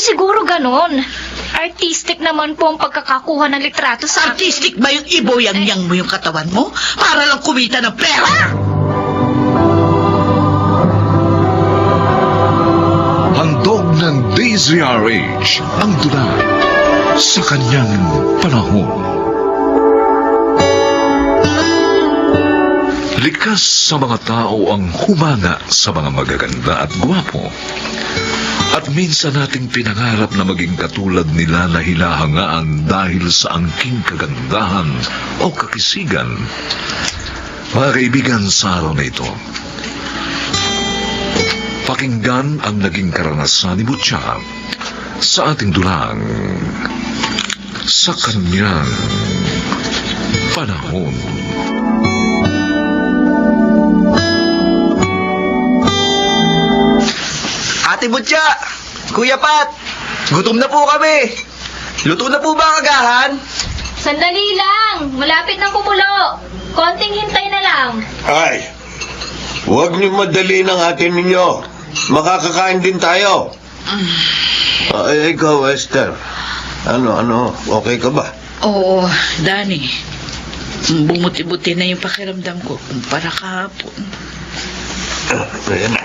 siguro ganon. Artistic naman po ang pagkakakuha ng litrato sa... Artistic ba yung iboyang-yang mo yung katawan mo? Para lang kumita ng pera? Handog ng DZRH ang dula sa kanyang panahon. Likas sa mga tao ang humanga sa mga magaganda at gwapo. At minsan nating pinangarap na maging katulad nila na hinahangaan dahil sa angking kagandahan o kakisigan. Mga kaibigan, sa araw na ito, pakinggan ang naging karanasan ni Butya sa ating dulang sa kanyang panahon. Ate Butya, Kuya Pat, gutom na po kami. Luto na po ba ang agahan? Sandali lang! Malapit ng kumulo! Konting hintay na lang. Ay, huwag niyo madali ng atin ninyo. Makakakain din tayo. Ay, ikaw, Esther. Ano, okay ka ba? Oo, Danny. Bumuti-buti na yung pakiramdam ko kumpara kahapon. Ayan na.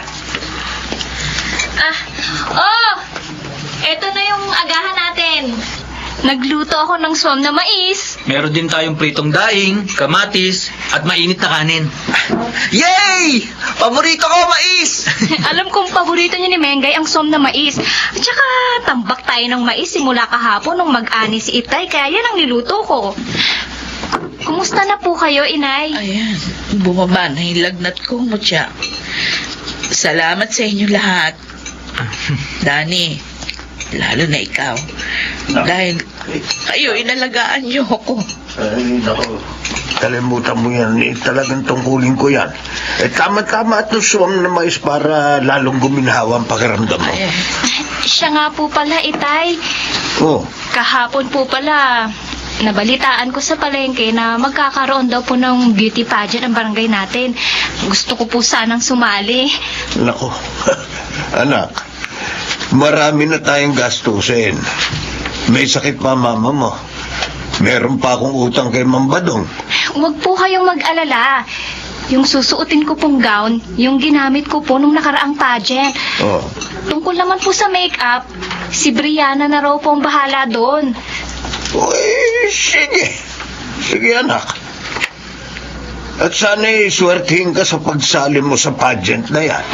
Eto na yung agahan natin. Nagluto ako ng swam na mais. Meron din tayong pritong daing, kamatis, at mainit na kanin. Yay! Paborito ko, mais! Alam kong paborito niyo ni Mengay ang swam na mais. At saka tambak tayo ng mais simula kahapon nung mag-ani si Itay, kaya yan ang niluto ko. Kumusta na po kayo, Inay? Ayan, bumaba na yung lagnat ko, Butya. Salamat sa inyo lahat. Danny, lalo na ikaw. Dahil kayo, inalagaan niyo ako. Ay, naku. Kalimutan mo yan. Talagang tungkulin ko yan. Tama-tama at suwam na mais para lalong guminhawa ang pakiramdam mo. Siya nga po pala, Itay. Oh, Kahapon po pala, nabalitaan ko sa palengke na magkakaroon daw po ng beauty pageant ang barangay natin. Gusto ko po sanang sumali. naku. Anak, marami na tayong gastusin. May sakit pa mama mo. Meron pa akong utang kay Ma'am Badong. Huwag po kayong mag-alala. Yung susuotin ko pong gown, yung ginamit ko po nung nakaraang pageant. Oh, Tungkol naman po sa make-up, si Brianna na raw po ang bahala doon. uy, sige. Sige, anak. At sana'y swertihin ka sa pagsali mo sa pageant na yan.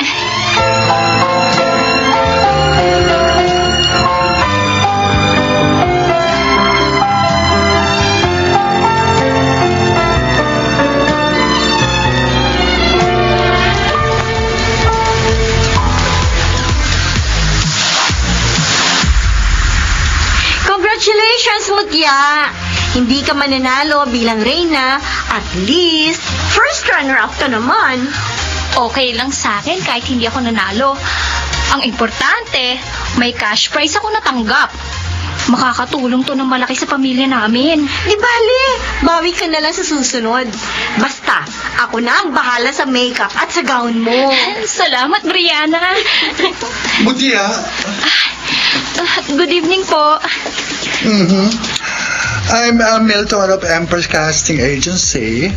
Congratulations, Mutya! Hindi ka mananalo bilang reyna, at least, first runner-up ka naman. Okay lang sa akin kahit hindi ako nanalo. Ang importante, may cash prize ako natanggap. Makakatulong to ng malaki sa pamilya namin. Di bale, bawi ka na lang sa susunod. Basta, ako na ang bahala sa makeup at sa gown mo. Salamat, Brianna. Butya. Good evening po. I'm Milton of Empress Casting Agency.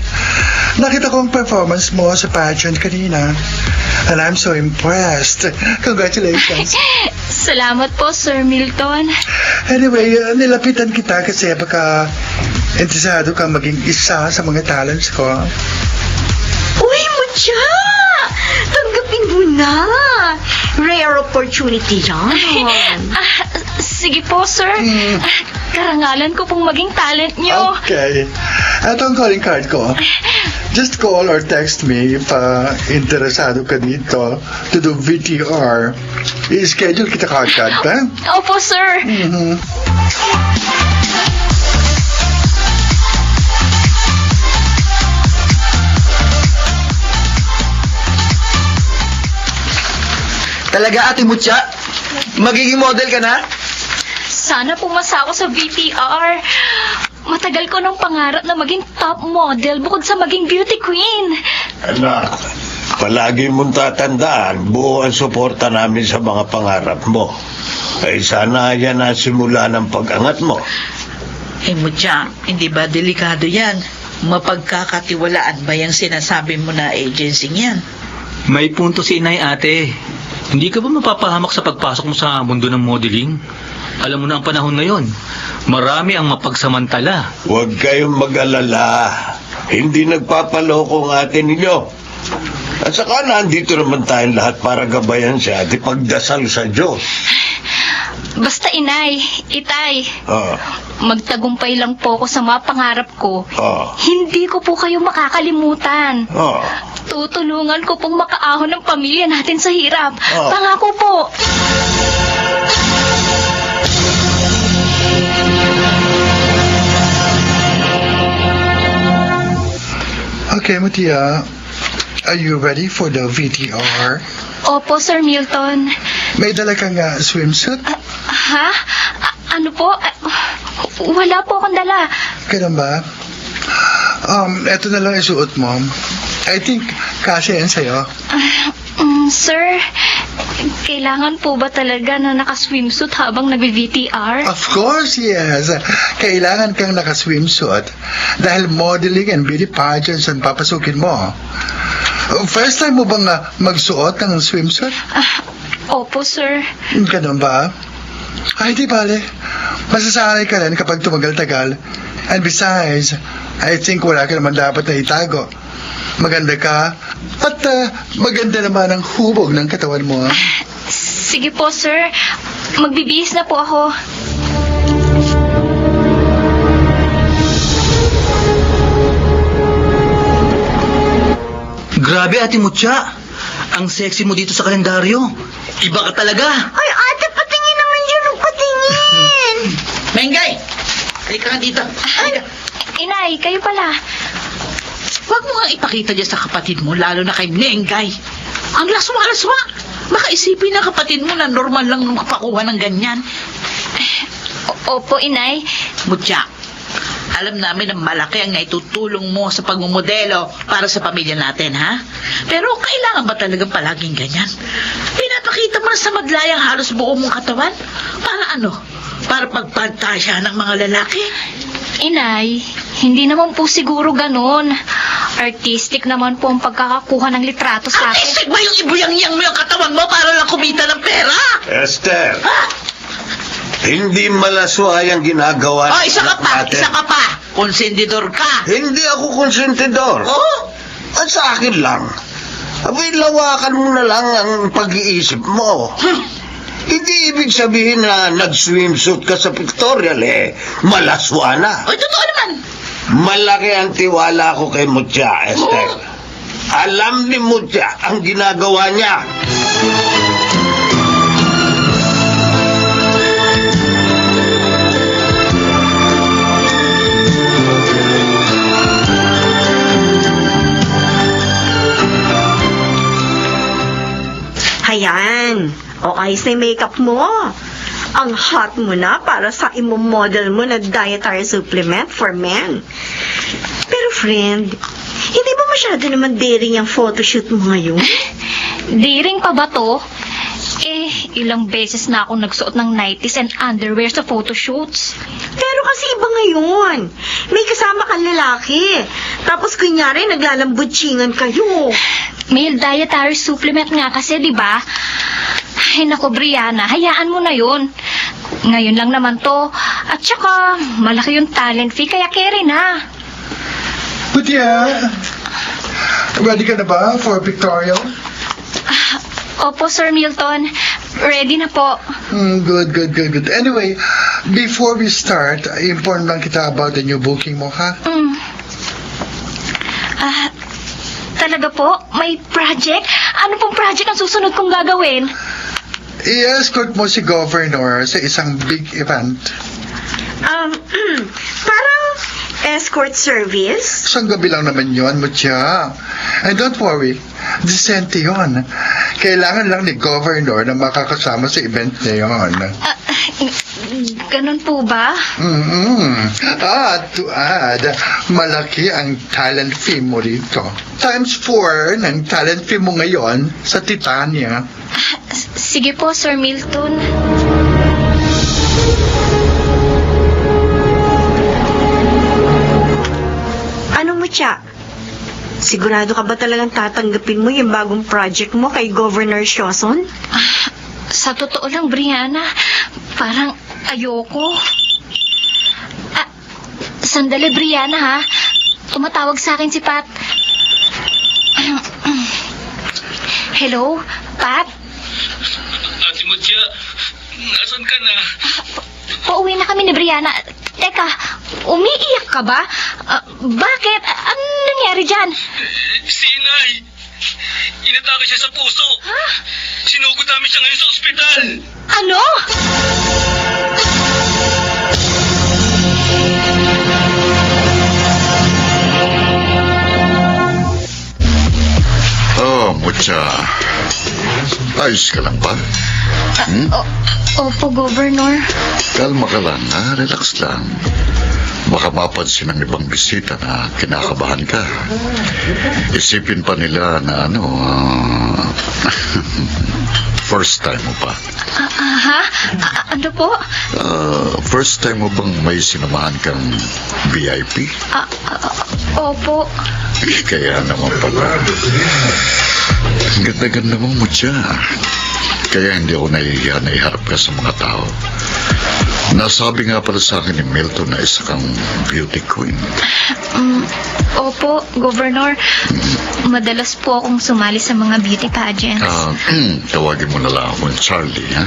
Nakita ko ang performance mo sa pageant kanina. And I'm so impressed. Congratulations. Salamat po, Sir Milton. Anyway, nilapitan kita kasi baka interesado kang maging isa sa mga talents ko. Uy, Mutya! Tanggapin mo na! Rare opportunity yan. Sige po, sir. Karangalan ko pong maging talent nyo. Okay. Ito ang calling card ko. Just call or text me if interesado ka dito to do VTR. I-schedule kita kagad, ha? Opo, sir. Talaga, Ate Butya? Magiging model ka na? Sana pumasa ako sa VTR. Matagal ko nang pangarap na maging top model bukod sa maging beauty queen. Anak, palagi mong tatandaan, buo ang suporta namin sa mga pangarap mo. Ay sana yan ang simula ng pag-angat mo. Eh, Mutya, hindi ba delikado yan? Mapagkakatiwalaan ba yung sinasabi mo na agency yan? May punto si inay, ate. Hindi ka ba mapapahamak sa pagpasok mo sa mundo ng modeling? Alam mo na ang panahon ngayon. Marami ang mapagsamantala. Huwag kayong mag-alala. Hindi nagpapaloko ang ate ninyo. At saka nandito naman tayong lahat para gabayan siya at ipagdasal sa Diyos. Basta inay, itay, Ah, magtagumpay lang po ako sa mga pangarap ko. ah, Hindi ko po kayo makakalimutan. ah. Tutulungan ko pong makaahon ng pamilya natin sa hirap. Oh. Pangako po. Okay, Mutia. Are you ready for the VTR? Opo, Sir Milton. May dala kang swimsuit? Ha? Ano po? Wala po akong dala. Ganun ba? Eto na lang isuot mo. I think kasi yan sa'yo. Sir, kailangan po ba talaga na naka-swimsuit habang nag-VTR? Of course, yes. Kailangan kang naka-swimsuit dahil modeling and beauty pageants ang papasukin mo. First time mo bang magsuot ng swimsuit? Opo, sir. Ganun ba? Ay, di bale. Masasanay ka rin kapag tumagal-tagal. And besides, I think wala ka naman dapat na itago. Maganda ka, at maganda naman ang hubog ng katawan mo. Sige po, sir. Magbibihis na po ako. Grabe, Ate Mutya. Ang sexy mo dito sa kalendaryo. Iba ka talaga. Ay, ate, patingin naman dyan ang patingin. Mengay! Halika ka dito. Halika. Inay, kayo pala. Huwag mo nga ipakita dyan sa kapatid mo, lalo na kay Mengay. Ang laswa-laswa. Baka isipin ng kapatid mo na normal lang nung kapakuha ng ganyan. Opo, inay. Mutya, alam namin na malaki ang naitutulong mo sa pagmumodelo para sa pamilya natin, ha? Pero kailangan ba talagang palaging ganyan? Pinapakita mo na sa madlayang halos buo mong katawan? Para ano? Para pagpantasya ng mga lalaki? Inay, hindi naman po siguro ganun. Artistic naman po ang pagkakakuha ng litrato sa akin. Artistic ba yung ibuyang-yang mo yung katawan mo para lang kumita ng pera? Esther, Ha? hindi malaswa ang ginagawa Oh, isa ka pa! natin. Isa ka pa! Konsentidor ka! Hindi ako konsentidor. Oh? At sa akin lang. Abay, lawakan mo na lang ang pag-iisip mo. Hindi ibig sabihin na nag-swimsuit ka sa pictorial malaswa na. Ay, totoo naman! Malaki ang tiwala ko kay Mutya, Esther. Alam ni Mutya ang ginagawa niya. Ayan. O ayos na yung makeup mo. Ang hot mo na para sa imo-model mo na dietary supplement for men. Pero friend, hindi ba masyado naman daring yung photoshoot mo ngayon? Daring pa ba to? Ilang beses na ako nagsuot ng nighties and underwear sa photoshoots. Pero kasi iba ngayon. May kasama kang lalaki. Tapos kunyari naglalambutsingan kayo. Male dietary supplement nga kasi, di ba? Ay, naku, Brianna, hayaan mo na yun. Ngayon lang naman to. At saka, malaki yung talent fee, kaya carry na. Mutia, ready ka na ba for pictorial? Opo, Sir Milton. Ready na po. Good. Anyway, before we start, inform lang kita about the new booking mo, ha? Talaga po? May project? Ano pong project ang susunod kong gagawin? I-escort mo si Governor sa isang big event. Parang escort service? Isang gabi lang naman yun, Mutia. And don't worry, decente yun. Kailangan lang ni Governor na makakasama sa event na yun. Ganun po ba? To add, malaki ang talent fee mo rito. Times 4 ng talent fee mo ngayon sa Titania. Sige po, Sir Milton. Mucha, sigurado ka ba talagang tatanggapin mo yung bagong project mo kay Governor Sioson? Sa totoo lang, Brianna, parang ayoko. Sandali, Brianna, ha? Tumatawag sa akin si Pat. Hello, Pat? Ate Mucha, nasan ka na? Pauwi na kami ni Brianna. Teka, umiiyak ka ba? Bakit? Ano nangyari dyan? Si Inay! Inatake siya sa puso! Ha? Sinugod namin siya ngayon sa ospital! Ano? Oh, Mucha. Ayos ka lang ba? Opo, Governor. Kalma ka lang, ha? Relax lang. Baka mapansin ng ibang bisita na kinakabahan ka. Isipin pa nila na first time mo pa. Ha? Ano po? First time mo bang may sinamahan kang VIP? Opo. Kaya naman pala. Ang ganda-ganda mo, Mucha. Kaya hindi ako nahihiya na iharap ka sa mga tao. Nasabi nga pala sa akin ni Milton na isa kang beauty queen. Opo, Governor. Madalas po akong sumali sa mga beauty pageants. Tawagin mo na lang akong Charlie, ha?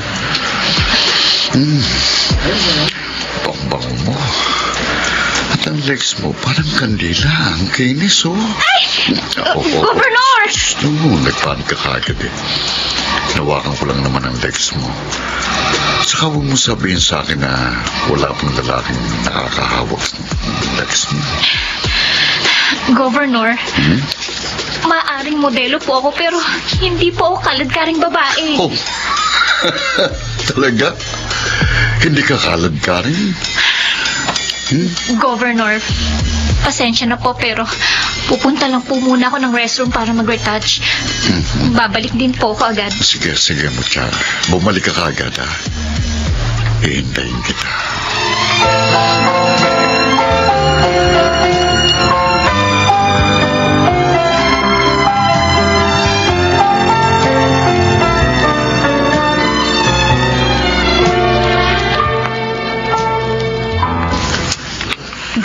Pangbango mo. At ang legs mo parang kandila. Ang kinis, oh. Governor! Nagpanik ka kagad eh. Nawakan ko lang naman ang legs mo. Saka huwag mo sabihin sa akin na wala pang lalaking nakakahawak ng legs mo. Governor, maaring modelo po ako pero hindi po ako kaladkaring babae. Oh, talaga? Hindi ka kalad ka rin? Governor, pasensya na po pero pupunta lang po muna ako ng restroom para mag-retouch. Babalik din po ako agad. Sige, Mucha. Bumalik ka kagad, ha? Ihintayin kita.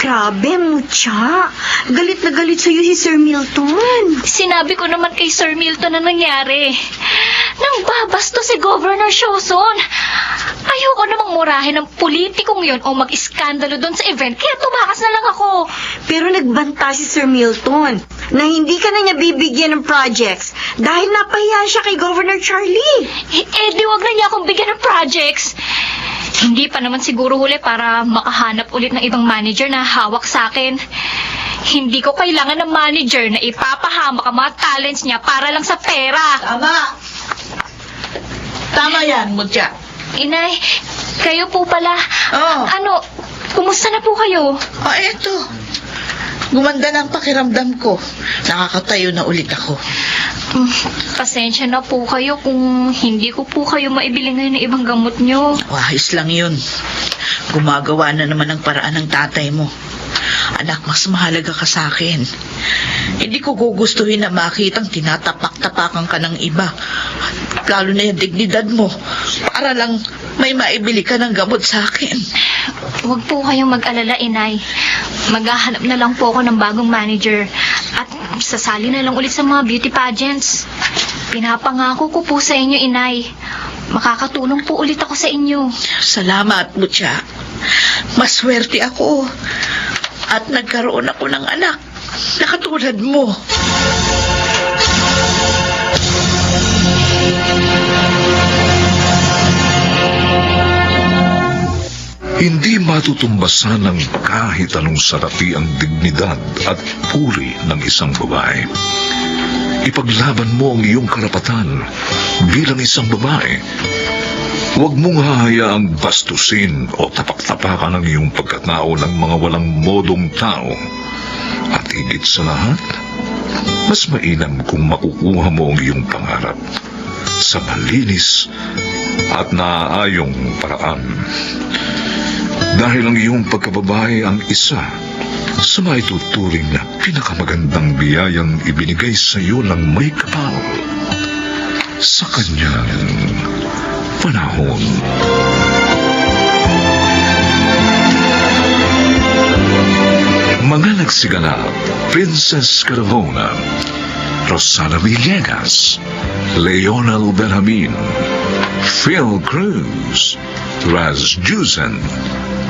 Grabe, Mucha. Galit na galit sa'yo si Sir Milton. Sinabi ko naman kay Sir Milton na nangyari. Nang babasto si Governor Sioson. Ayoko namang murahin ng politikong yon o mag-iskandalo doon sa event, kaya tumakas na lang ako. Pero nagbanta si Sir Milton na hindi ka na niya bibigyan ng projects dahil napahiya siya kay Governor Charlie. Di wag na niya akong bigyan ng projects. Hindi pa naman siguro huli para makahanap ulit ng ibang manager na hawak sa akin. Hindi ko kailangan ng manager na ipapahamak ang mga talents niya para lang sa pera. Tama yan, Mucha. Inay, kayo po pala. Oh. Kumusta na po kayo? Eto. Gumanda na ang pakiramdam ko. Nakakatayo na ulit ako. Pasensya na po kayo kung hindi ko po kayo maibili ngayon ng ibang gamot nyo. Wahis lang yun. Gumagawa na naman ng paraan ng tatay mo. Anak, mas mahalaga ka sa akin. Hindi ko gugustuhin na makitang tinatapak-tapakan ka ng iba. Lalo na yung dignidad mo. Para lang may maibili ka ng gamot sa akin. Huwag po kayong mag-alala, Inay. Maghahanap na lang po ako ng bagong manager. At sasali na lang ulit sa mga beauty pageants. Pinapangako ko po sa inyo, Inay. Makakatulong po ulit ako sa inyo. Salamat, Mucha. Maswerte ako. At nagkaroon ako ng anak na katulad mo. Hindi matutumbasan ng kahit anong salapi ang dignidad at puri ng isang babae. Ipaglaban mo ang iyong karapatan bilang isang babae. Huwag mong hahayaang bastusin o tapak-tapakan ang iyong pagkatao ng mga walang modong tao. At higit sa lahat, mas mainam kung makukuha mo ang iyong pangarap sa malinis at naaayong paraan. Dahil ang iyong pagkababae ang isa sa maituturing na pinakamagandang biyayang ibinigay sa iyo ng may kapal sa kanyang panahon. Mga nagsiganap: Princess Caravona, Rosana Villegas, Leonel Benjamin, Phil Cruz, Raz Jusen,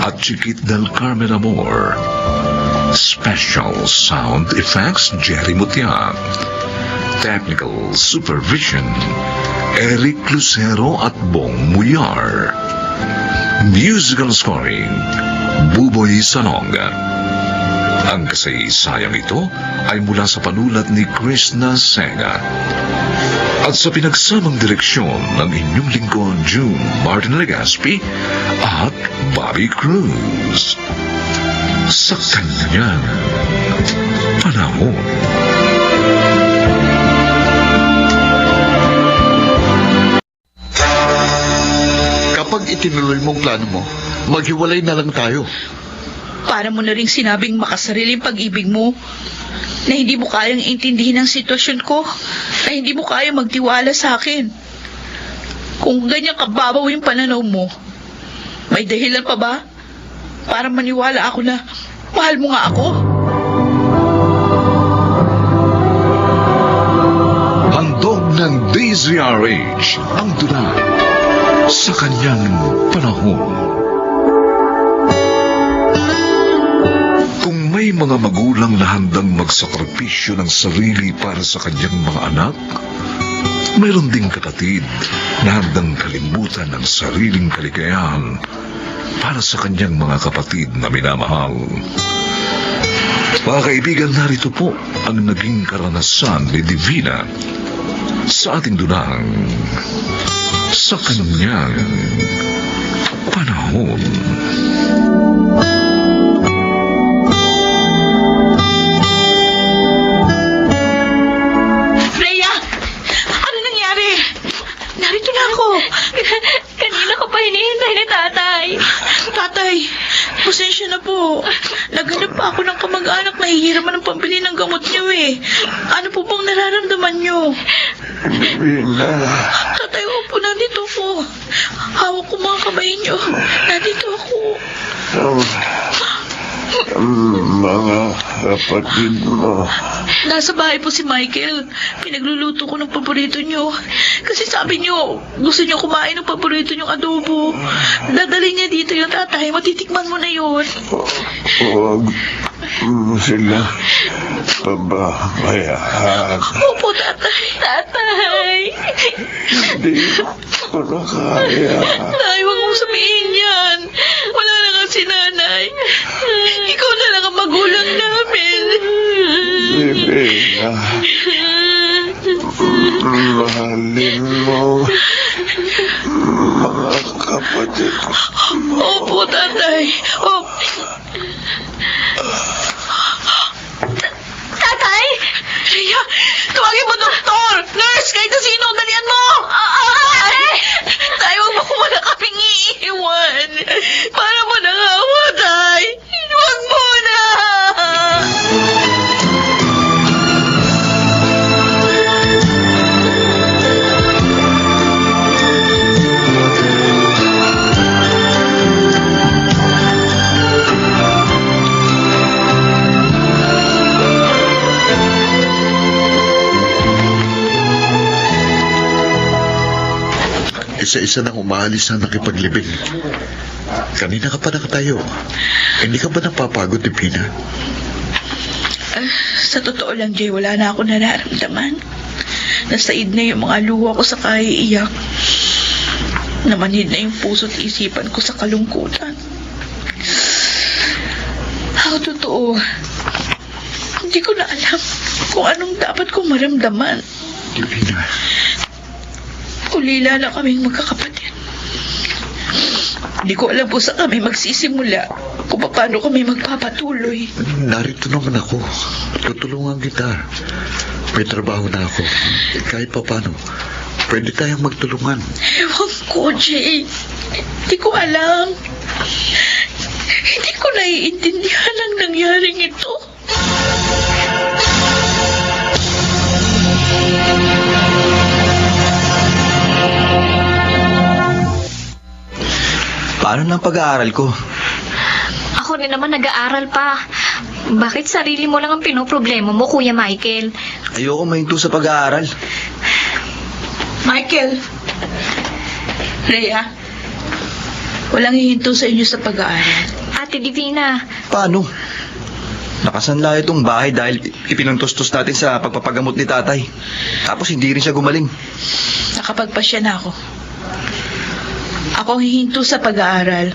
at Chiquit del Carmen Amor. Special Sound Effects, Jerry Mutia. Technical Supervision, Eric Lucero at Bong Muyar. Musical Scoring, Buboy Salonga. Ang kasaysayang ito ay mula sa panulat ni Krishna Senga at sa pinagsamang direksyon ng inyong lingkod June Martin Legaspi at Bobby Cruz. Sa kanyang panahon. Kapag itinuloy mong plano mo, maghiwalay na lang tayo. Para mo na rin sinabing makasariling pag-ibig mo, na hindi mo kayang intindihin ang sitwasyon ko, na hindi mo kayang magtiwala sa akin. Kung ganyan kababaw yung pananaw mo, may dahilan pa ba para maniwala ako na mahal mo nga ako? Handog ng DZRH ang tula sa kanyang panahon. Kung may mga magulang na handang magsakripisyo ng sarili para sa kanyang mga anak, mayroon ding kapatid na handang kalimutan ang sariling kaligayahan para sa kanyang mga kapatid na minamahal. Mga kaibigan, narito po ang naging karanasan ni Divina sa ating dunang sa kanyang panahon. Rhea! Ano nangyari? Narito na ako. Kanina ko pa hinihintay ni tatay. Tatay, pasensya na po. Naghanap pa ako ng kamag-anak na hihiraman ng pambili ng gamot niyo eh. Ano po bang nararamdaman niyo? Divina. Tatay, opo, nandito ako. Hawak ko mga kamay niyo. Nandito ako. Ang mga kapatid mo. Nasa bahay po si Michael. Pinagluluto ko ng paborito niyo. Kasi sabi niyo, gusto niyo kumain ng paborito niyong adobo. Dadalhin niya dito yung tatay. Matitikman mo na yun. Huwag mo sila pababayaan. Opo, tatay. Tatay! Hindi ko na kaya. Nay, huwag mong sabihin yan. Wala na nga si nanay. Ikaw na lang ang magulang namin. Divina. Mahalin mo mga kapatid mo. Opo, tatay. Opo. Tatay! Rhea, tawagin mo doktor! Nurse, kahit na sino, dalian mo! Ate! Tay, huwag mo muna kaming iiwan. Para mo na nga ako, tay. Huwag muna! Isa-isa nang umaalis na nakipaglibing. Kanina ka pa nakatayo. Hindi ka ba napapagod, Divina? Sa totoo lang, Jay, wala na ako nararamdaman. Nasaid na yung mga luha ko sa kaiiyak. Namanhid na yung puso't isipan ko sa kalungkutan. Totoo, hindi ko na alam kung anong dapat kong maramdaman. Divina. Ulila na kaming magkakapatid. Hindi ko alam po saan kami magsisimula, kung paano kami magpapatuloy. Narito naman ako. Tutulungan kita. May trabaho na ako. Kahit pa paano, pwede tayong magtulungan. Ewan ko, Jay. Hindi ko alam. Hindi ko naiintindihan ang nangyaring ito. Paano ng pag-aaral ko? Ako rin naman nag-aaral pa. Bakit sarili mo lang ang pinoproblema mo, Kuya Michael? Ayoko mahinto sa pag-aaral. Michael. Rhea. Walang hihinto sa inyo sa pag-aaral. Ate Divina, Paano? Nakasanla itong bahay dahil ipinuntustos natin sa pagpapagamot ni tatay. Tapos hindi rin siya gumaling. Nakapagpasya na ako. Ako ang hihinto sa pag-aaral.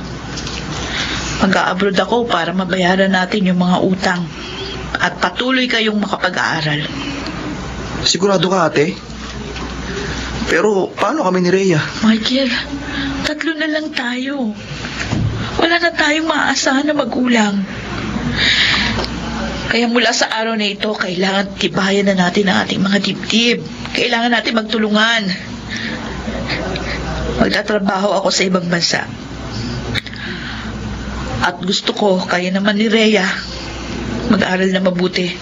Mag-a-abroad ako para mabayaran natin yung mga utang. At patuloy kayong makapag-aaral. Sigurado ka, ate? Pero paano kami ni Rhea? Michael, 3 na lang tayo. Wala na tayong maaasahan na magulang. Kaya mula sa araw na ito, kailangan tibayan na natin ang ating mga dibdib. Kailangan natin magtulungan. Magtatrabaho ako sa ibang bansa. At gusto ko, kaya naman ni Rhea, mag-aral na mabuti.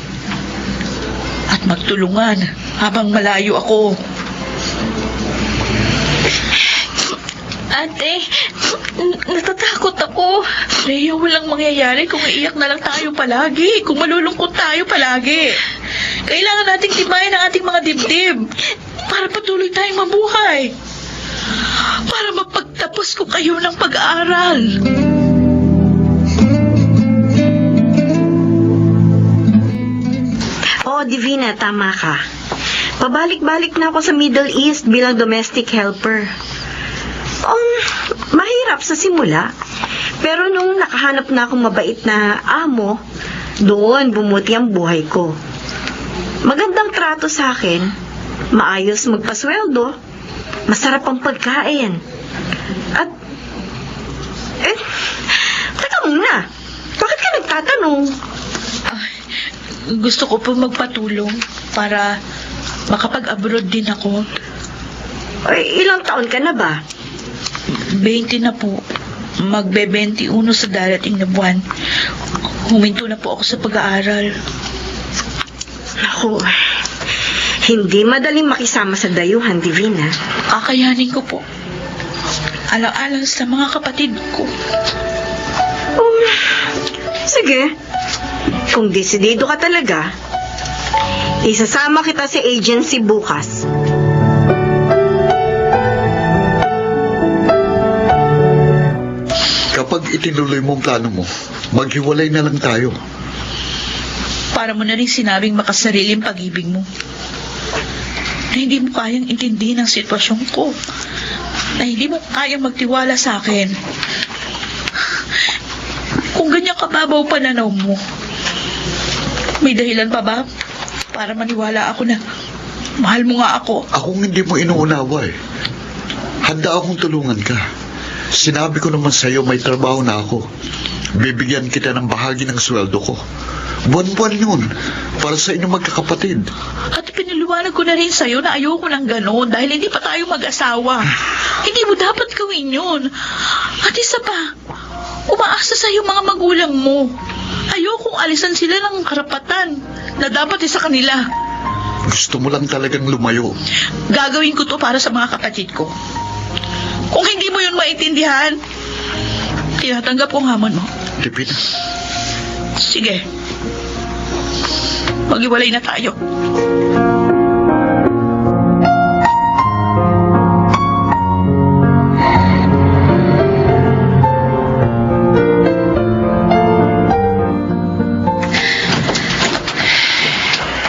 At magtulungan habang malayo ako. ate, natatakot ako. Rhea, walang mangyayari kung iiyak na lang tayo palagi. Kung malulungkot tayo palagi. Kailangan nating tibayan ang ating mga dibdib para patuloy tayong mabuhay. Para mapagtapos ko kayo ng pag-aaral. Oo, Divina, tama ka. Pabalik-balik na ako sa Middle East bilang domestic helper. Mahirap sa simula. Pero nung nakahanap na akong mabait na amo, doon bumuti ang buhay ko. Magandang trato sa akin, maayos magpasweldo, masarap ang pagkain. At, teka muna, bakit ka nagtatanong? Gusto ko po magpatulong para makapag-abroad din ako. Ay, ilang taon ka na ba? 20 na po. Magbe-21 sa darating na buwan. Huminto na po ako sa pag-aaral. Naku, hindi madaling makisama sa dayuhan, Divina. Kakayanin ko po. Alang-alang sa mga kapatid ko. Sige, kung desidido ka talaga, isasama kita sa agency bukas. Kapag itinuloy mo ang plano mo, maghiwalay na lang tayo. Para mo na rin sinabing makasariling pag-ibig mo. Na hindi mo kayang intindihin ang sitwasyon ko. Na hindi mo kayang magtiwala sa akin. Kung ganyan kababaw pananaw mo, may dahilan pa ba para maniwala ako na mahal mo nga ako? Akong hindi mo inuunawa eh. Handa akong tulungan ka. Sinabi ko naman sa'yo may trabaho na ako. Bibigyan kita ng bahagi ng sweldo ko. Buwan-buwan yun, para sa inyong magkakapatid. At pinaliwanag ko na rin sa'yo na ayoko ng gano'n dahil hindi pa tayo mag-asawa. Hindi mo dapat gawin yun. At isa pa, umaasa sa'yo mga magulang mo. Ayokong alisan sila ng karapatan na dapat sa kanila. Gusto mo lang talagang lumayo. Gagawin ko to para sa mga kapatid ko. Kung hindi mo yun maintindihan, tinatanggap ko ang hamon mo. Divina. Sige. Maghiwalay na tayo.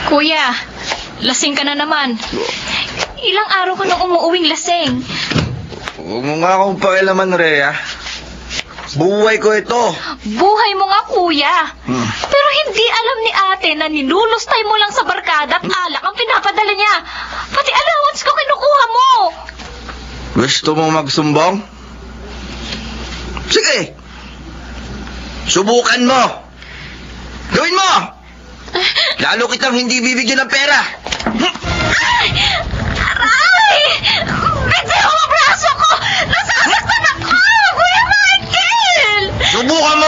Kuya, lasing ka na naman. Ilang araw ka nang umuuwing lasing. Huwag mo nga akong pakialaman, Rhea. Buhay ko ito. Buhay mo nga, kuya. Pero hindi alam ni ate na nilulustay mo lang sa barkada at alak ang pinapadala niya. Pati allowance ko kinukuha mo. Gusto mo magsumbong? Sige. Subukan mo. Gawin mo. Lalo kitang hindi bibigyan ng pera. Aray! Hindi mo ang braso ko! Nasasaktan ako! Kuya Michael! Subukan mo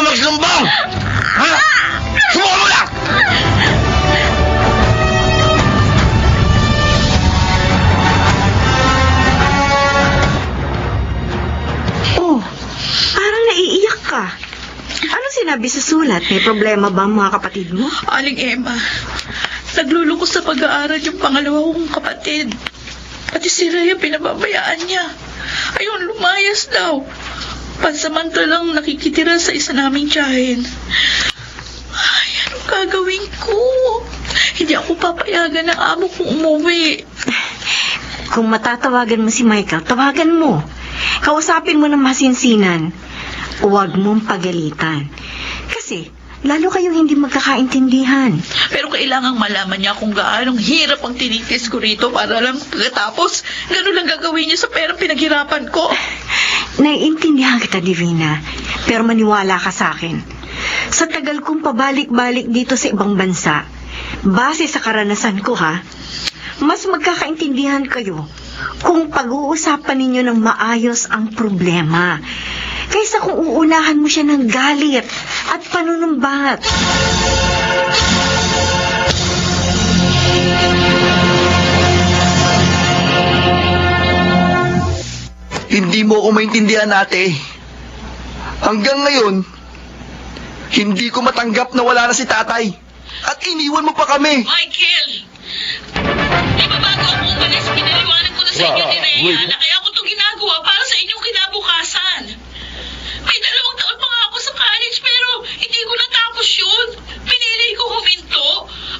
sinabi sa sulat? May problema ba ang mga kapatid mo? Aling Emma, naglulukos sa pag-aaral yung pangalawa kong kapatid. Pati si Rhea pinababayaan niya. Ayun, lumayas daw. Pansamantalang nakikitira sa isa naming tiyahin. Ay, anong gagawin ko? Hindi ako papayagan ng amo kong umuwi. Kung matatawagan mo si Michael, tawagan mo. Kausapin mo ng masinsinan. Huwag mong pagalitan. Kasi, lalo kayong hindi magkakaintindihan. Pero kailangang malaman niya kung gaanong hirap ang tinitis ko rito para lang pagkatapos gano'n lang gagawin niya sa perang pinaghirapan ko. Naiintindihan kita, Divina. Pero maniwala ka sa akin. Sa tagal kong pabalik-balik dito sa ibang bansa, base sa karanasan ko ha, mas magkakaintindihan kayo kung pag-uusapan ninyo ng maayos ang problema kaysa kung uunahan mo siya ng galit at panunumbat. Hindi mo ako maintindihan, ate. Hanggang ngayon, hindi ko matanggap na wala na si tatay. At iniwan mo pa kami. Michael! Di ba bago ako umalis, pinaliwanag ko na sa inyo ni Rhea na kaya ko ito ginagawa para sa inyong kinabukasan. May 2 taon pa nga ako sa college pero hindi ko natapos yun. Pinili ko huminto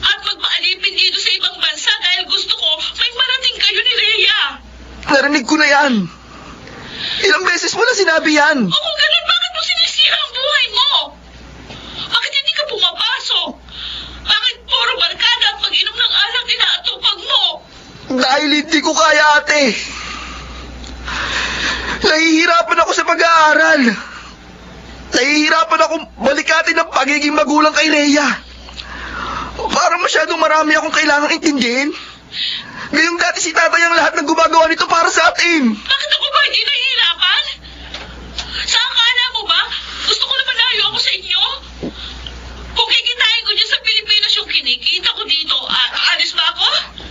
at magpaalipin dito sa ibang bansa dahil gusto ko may marating kayo ni Rhea. Narinig ko na yan. Ilang beses mo na sinabi yan. O kung ganun, bakit mo sinisira ang buhay mo? Bakit hindi ka pumapasok? Bakit puro barkada at pag-inom ng alak inaatupag mo? Dahil hindi ko kaya, ate. Nahihirapan ako sa pag-aaral. Nahihirapan akong balikatin ang pagiging magulang kay Rhea. Parang masyadong marami akong kailangang intindihin. Ngayong dati si tatay ang lahat ng gumagawa nito para sa atin. Bakit ako ba hindi nahihirapan? Sa akala mo ba? Gusto ko naman layo ako sa inyo? Kung kikitain ko dyan sa Pilipinas yung kinikita ko dito, aalis ba ako?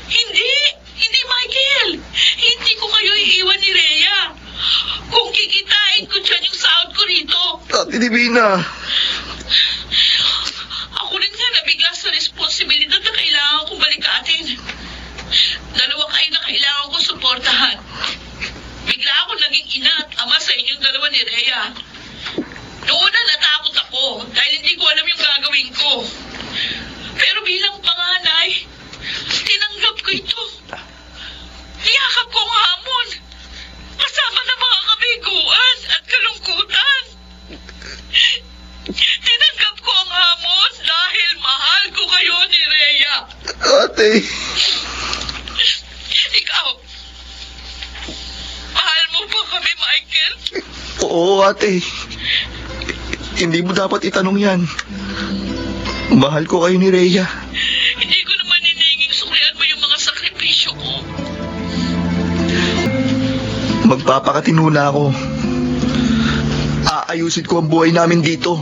Hindi! Hindi, Michael! Hindi ko kayo iiwan ni Rhea. Kung kikitain ko dyan yung sahod ko rito. Ate Divina, Ako rin nga nabigla sa responsibilidad na kailangan kong balikatin. 2 kayo na kailangan kong suportahan. Bigla ako naging ina at ama sa inyong 2 ni Rhea. Noon na natakot ako dahil hindi ko alam yung gagawin ko. Pero bilang panganay, tinanggap ko ito. Niyakap ko ang hamon. Kasama ng mga kabiguan at kalungkutan. Tinanggap ko ang hamon dahil mahal ko kayo ni Rhea. ate. Ikaw, mahal mo ba kami, Michael? Oo, ate. Hindi mo dapat itanong yan. Mahal ko kayo ni Rhea. Hindi ko naman hinihinging suklian mo yung mga sakripisyo ko. Magpapakatino na ako. Aayusin ko ang buhay namin dito.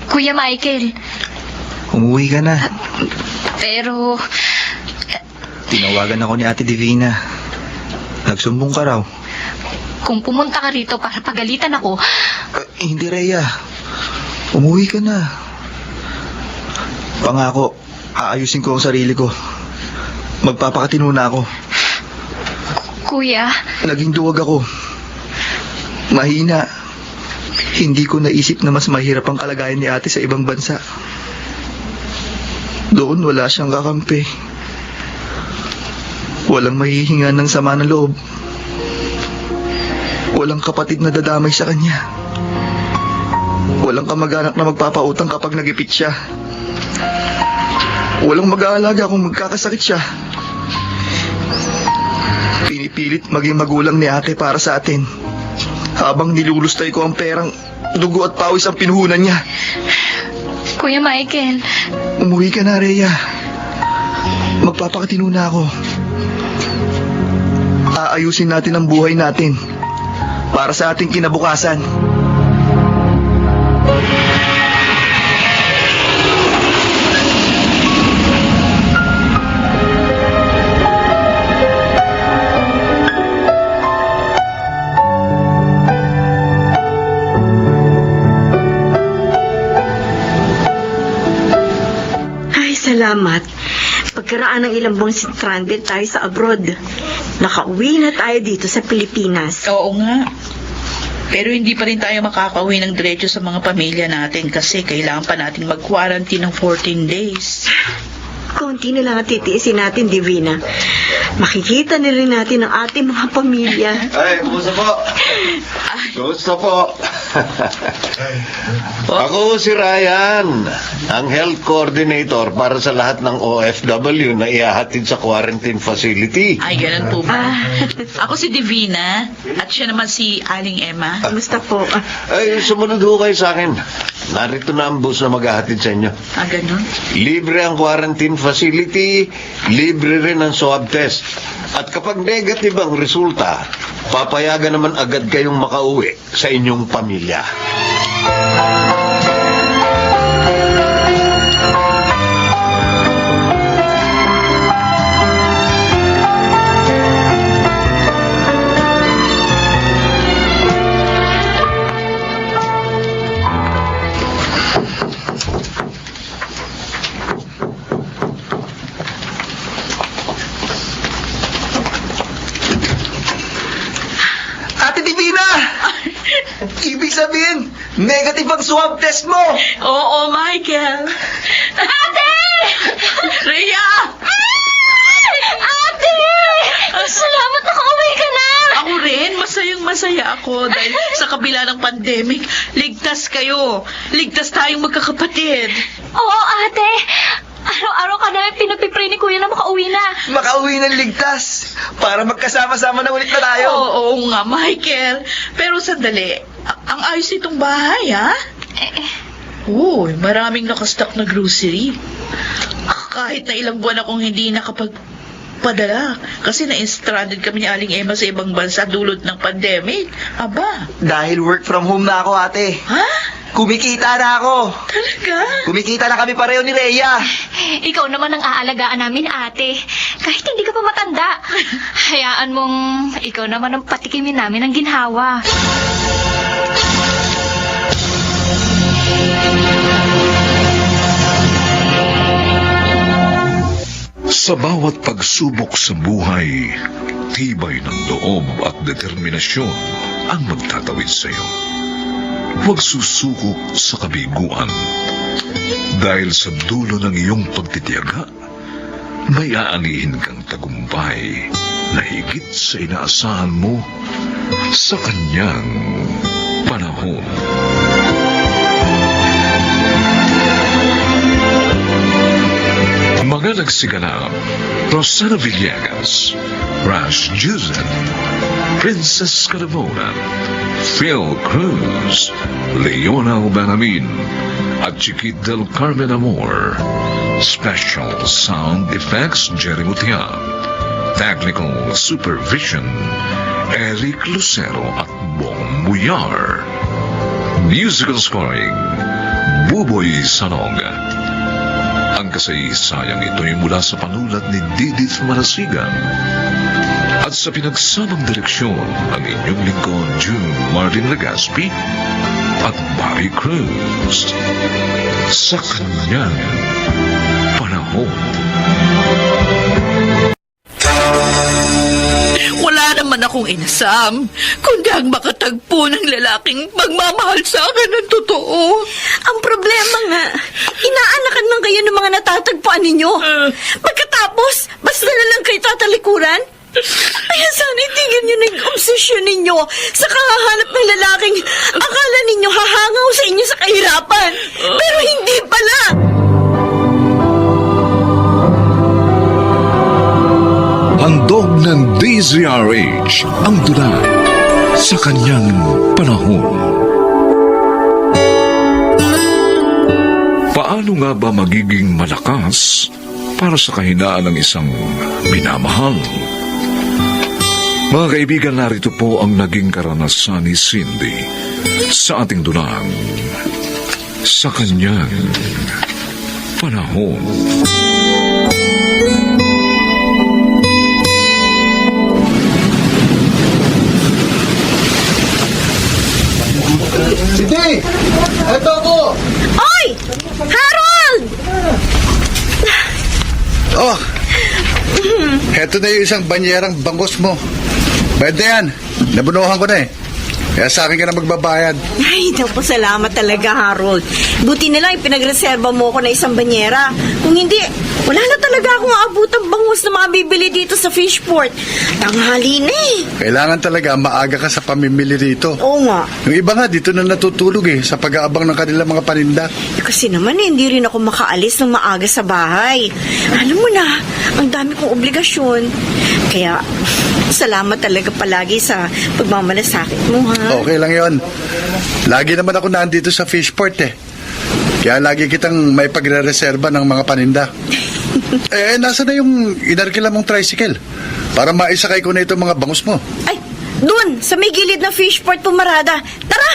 Kuya Michael, Umuwi ka na. pero Tinawagan ako ni Ate Divina. Nagsumbong ka raw. kung pumunta ka rito para pagalitan ako, Hindi, Rhea. Umuwi ka na. Pangako, aayusin ko ang sarili ko. Magpapakatino na ako. Kuya, Naging duwag ako. Mahina. Hindi ko naisip na mas mahirap ang kalagayan ni ate sa ibang bansa. Doon wala siyang kakampi. Walang mahihinga ng sama ng loob. Walang kapatid na dadamay sa kanya. Walang kamag-anak na magpapautang kapag nagipit siya. Walang mag-aalaga kung magkakasakit siya. Pinipilit maging magulang ni ate para sa atin. Habang nilulustay ko ang perang dugo at pawis ang pinuhunan niya. Kuya Michael, Umuwi ka na, Rhea. Magpapakatino na ako. Aayusin natin ang buhay natin para sa ating kinabukasan. Salamat. Pagkaraan ng ilang buwang stranded tayo sa abroad, nakauwi na tayo dito sa Pilipinas. Oo nga. Pero hindi pa rin tayo makakauwi ng diretso sa mga pamilya natin kasi kailangan pa natin mag-quarantine ng 14 days. Konti na lang ang titiisin natin, Divina. Makikita na rin natin ang ating mga pamilya. Ay, kumusta po? Kumusta po? Ako si Ryan, ang health coordinator para sa lahat ng OFW na iahatid sa quarantine facility. Ay, ganun po ba? Ako si Divina at siya naman si Aling Emma. Kamusta po? Ay, sumunod ho kayo sa akin. Narito na ang bus na maghahatid sa inyo. Ah, ganun? Libre ang quarantine facility, libre rin ang swab test. At kapag negative ang resulta, papayagan naman agad kayong makauwi sa inyong pamilya. Ate Divina! Ibig sabihin, negative ang swab test mo! Oo, Michael. Ate! Rhea! Ate! Salamat nakauwi ka na! Ako rin, masayang-masaya ako dahil sa kabila ng pandemic, ligtas kayo. Ligtas tayong magkakapatid. Oo, ate. Araw-araw ka namin pinagpipray ni Kuya na makauwi na. Makauwi ng ligtas para magkasama-sama na ulit na tayo. Oo nga, Michael. Pero sandali, ang ayos nitong bahay, ha? Uy, maraming nakastock na grocery. Kahit na ilang buwan akong hindi nakapagpadala kasi na-stranded kami ni Aling Emma sa ibang bansa dulot ng pandemic. Aba, Dahil work from home na ako, ate. ha? Kumikita na ako. Talaga? Kumikita na kami pareho ni Rhea. Ikaw naman ang aalagaan namin, ate. Kahit hindi ka pa matanda. Hayaan mong ikaw naman ang patikimin namin ng ginhawa. Sa bawat pagsubok sa buhay, tibay ng loob at determinasyon ang magtatawid sa iyo. Huwag susuko sa kabiguan. Dahil sa dulo ng iyong pagtitiyaga, may aanihin kang tagumpay na higit sa inaasahan mo sa kanyang panahon. Mga nagsiganap, Rosana Villegas, Rash Juzen, Princess Carabona, Phil Cruz, Leona Banamin, at Chiquit del Carmen Amor. Special Sound Effects, Jerry Mutia. Technical Supervision, Eric Lucero at Bong Muyar. Musical Scoring, Buboy Sanog. Ang kasaysayang ito'y mula sa panulat ni Didith Marasigan at sa pinagsamang direksyon ang inyong lingkod June Martin Legaspi at Barry Cruz sa kanyang panahon. Wala naman akong inasam, kundi ang makatagpo ng lalaking magmamahal sa akin ng totoo. Ang problema nga, inaanakan lang kayo ng mga natatagpuan ninyo. Pagkatapos, basta na lang kayo tatalikuran. Kaya sana itigil nyo na yung obsesyon ninyo sa kahahanap ng lalaking akala ninyo hahangaw sa inyo sa kahirapan. Pero hindi pala. Handog ng DZRH ang tula sa kanyang panahon. Paano nga ba magiging malakas para sa kahinaan ng isang minamahal? Mga kaibigan, narito po ang naging karanasan ni Cindy sa ating dulang sa kanyang panahon. Cindy! Eto ako! Oy! Harold! Oh, heto na yung isang banyerang bangos mo. Bayad na yan. Nabunuhan ko na eh. Kaya sa akin ka na magbabayad. Ay, naku, salamat talaga, Harold. Buti na lang pinagreserba mo ako na isang banyera. Kung hindi, wala na talaga akong aabutang bangus na makabibili dito sa Fishport. Tanghali na eh. Kailangan talaga maaga ka sa pamimili rito. Oo nga. Yung iba nga dito na natutulog eh sa pag-aabang ng kanilang mga paninda. Kasi naman hindi rin ako makaalis ng maaga sa bahay. Alam mo na, ang dami kong obligasyon. Kaya, salamat talaga palagi sa pagmamalasakit mo, ha? Okay lang yon. Lagi naman ako nandito sa Fishport eh. Kaya lagi kitang may pagre-reserba ng mga paninda. Nasa na yung inarkila mong tricycle? Para maisakay ko na itong mga bangus mo. Ay, dun, sa may gilid ng Fishport pumarada. Tara!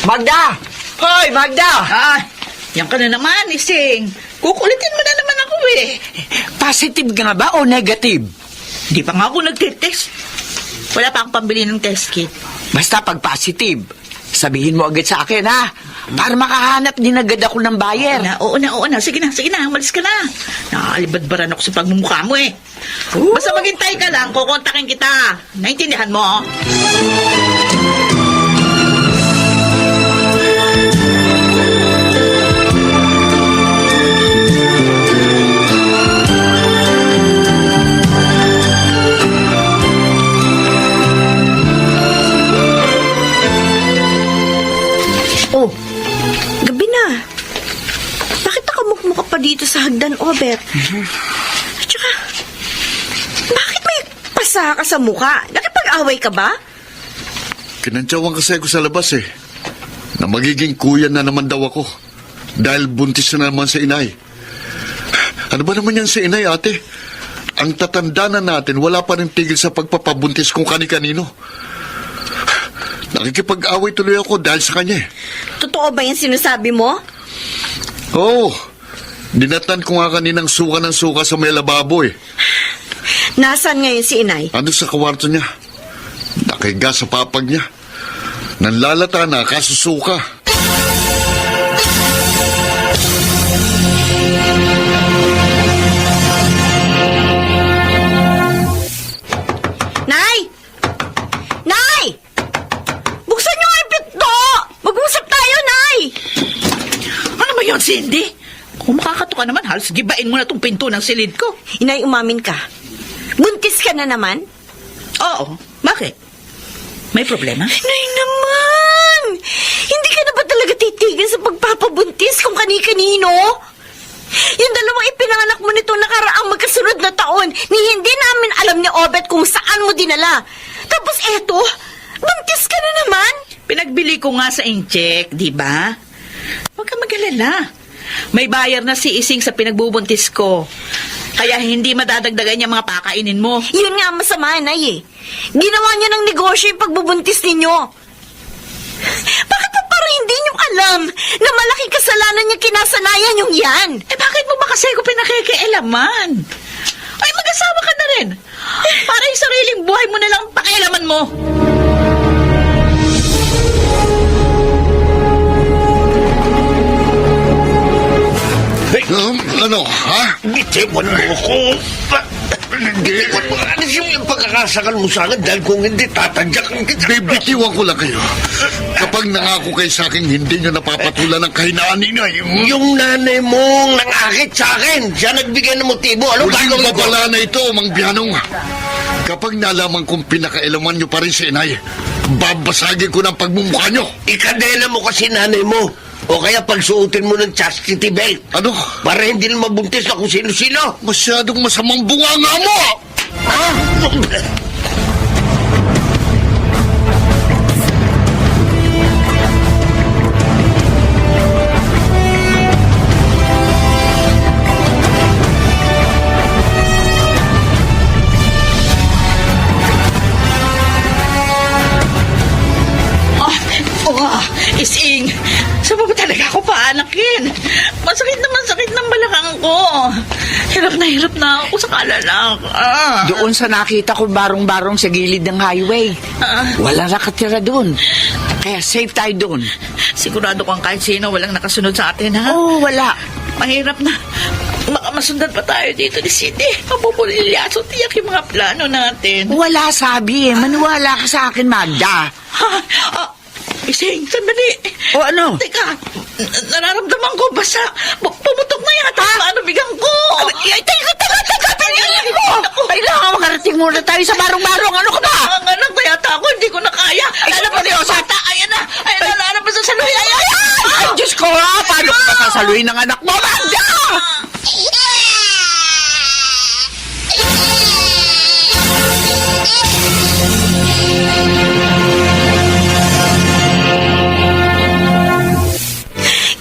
Magda! Hoy, Magda! Ah, yan ka na naman, Ising. Kukulitin mo na naman ako eh. Positive ka nga ba o negative? Di pa nga ako nagtitest. Wala pa akong pambili ng test kit. Basta pag positive, sabihin mo agad sa akin, ha? Para makahanap din agad ako ng buyer. Oo na. Sige na, umalis ka na. Nakakalibadbaran ako sa pagmumukha mo eh. Basta maghintay ka lang, kukontakin kita. Naintindihan mo? Oh, gabi na. Bakit nakamukmuk ka pa dito sa hagdan, Obet? At saka, bakit may pasa ka sa mukha? Nakipag-away ka ba? Kinantsawan kasi ako sa labas eh. Na magiging kuya na naman daw ako. Dahil buntis na naman sa inay. Ano ba naman yan sa inay, ate? Ang tatanda na natin, wala pa rin tigil sa pagpapabuntis kung kani-kanino. Nakikipag-away tuloy ako dahil sa kanya eh. Totoo ba yung sinasabi mo? Oo. Dinatan ko nga kaninang suka ng suka sa may lababo eh. Nasaan ngayon si inay? Ano sa kawarto niya? Nakahiga sa papag niya. Nanlalata na kasusuka. Nay! Nay! Buksan niyo nga yung pinto! Mag-usap tayo, Nay! Ano ba yun, Cindy? Kung makakato ka naman, halos gibain mo na tong pinto ng silid ko. Inay, umamin ka. Buntis ka na naman? Oo. Bakit? May problema? Nay naman! Hindi ka na ba talaga titigil sa pagpapabuntis kung kani-kanino? Yung dalawang ipinanganak mo nitong nakaraang magkasunod na taon, ni hindi namin alam ni Obet kung saan mo dinala. Tapos eto, buntis ka na naman? Pinagbili ko nga sa incheck, di ba? Huwag ka mag-alala. May bayar na si Ising sa pinagbubuntis ko. Kaya hindi madadagdagan yung mga pakainin mo. Yun nga ang masama, Nay eh. Ginawa niyo ng negosyo yung pagbubuntis ninyo. Bakit pa parang hindi niyo alam na malaking kasalanan niya kinasanayan yung yan? Bakit mo ba kasi ko pinakikialaman? Ay, mag-asawa ka na rin. Para yung sariling buhay mo na lang ang pakialaman mo. Ano, ha? Bitiwan mo ko. Bitiwan mo. Ano yung pagkakasakal mo sa akin dahil kung hindi tatadyakan kita. Bibitiwan ko lang kayo. Kapag nangako kayo sa akin, hindi nyo napapatulan ng kahinaan ni Inay. Yung nanay mong nangakit sa akin, siya nagbigay ng motibo. Ano Huling gagawin ko? babala na ito, Mang Bianong. Kapag nalaman kong pinakailaman nyo pa rin si Inay, babasagin ko ng pagmumukha nyo. Ikadela mo kasi nanay mo. O kaya pagsuotin mo ng chastity belt. Ano? Para hindi na mabuntis na kung sino-sino. Masyadong masamang bunganga mo! Ha? Ising, saan mo ba talaga ako paanakin? Masakit ng balakang ko. hirap na ako sa kalala. Doon sa nakita ko barong-barong sa gilid ng highway. Wala nakatira doon. Kaya safe tayo doon. Sigurado kang kahit sino walang nakasunod sa atin, ha? Oo, wala. Mahirap na. Baka masundan pa tayo dito ni Cindy. Mapupulilyaso tiyak yung mga plano natin. Wala sabi eh. Maniwala ka sa akin, Magda. Ha? Ising, sandali. O ano? Teka, nararamdaman ko basta pumutok na yata ang manubigang ko. Ay, teka, pinili ko! Kailangan makarating muna tayo sa barong-barong. Ano ka ba? Ang anak na yata ako, hindi ko na kaya. Lalabas na yung sata. Ayan na. Ayan na, lalabas na sa luhi. Ayan! Ay, Diyos ko ha! Paano ko masasaluhin ng anak mo, Magda?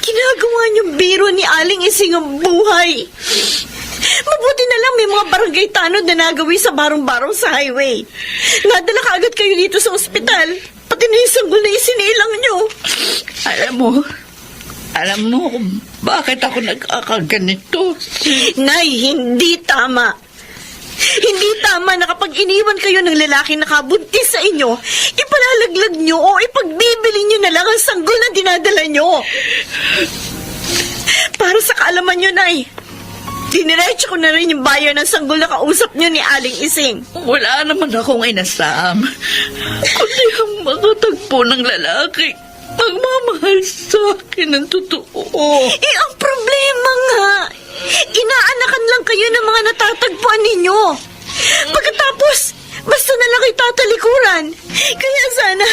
Ginagawa niyong biro ni Aling Ising ang buhay. Mabuti na lang may mga barangay tanod na nagawi sa barong-barong sa highway. Nadala ka agad kayo dito sa ospital. Pati na yung sanggol na isinilang niyo. Alam mo kung bakit ako nagkakaganito. Nay, hindi tama. Hindi tama na kapag iniwan kayo ng lalaki nakabuntis sa inyo, ipalalaglag nyo o ipagbibili nyo na lang ang sanggol na dinadala nyo. Para sa kaalaman nyo, Nay, diniretso ko na rin yung buyer ng sanggol na kausap nyo ni Aling Ising. Wala naman akong inasam. Kundi ang makatagpo ng lalaki. Magmamahal sa akin ng totoo. Eh, ang problema nga, inaanakan lang kayo ng mga natatagpuan ninyo. Pagkatapos, basta na lang itatalikuran. Kaya sana,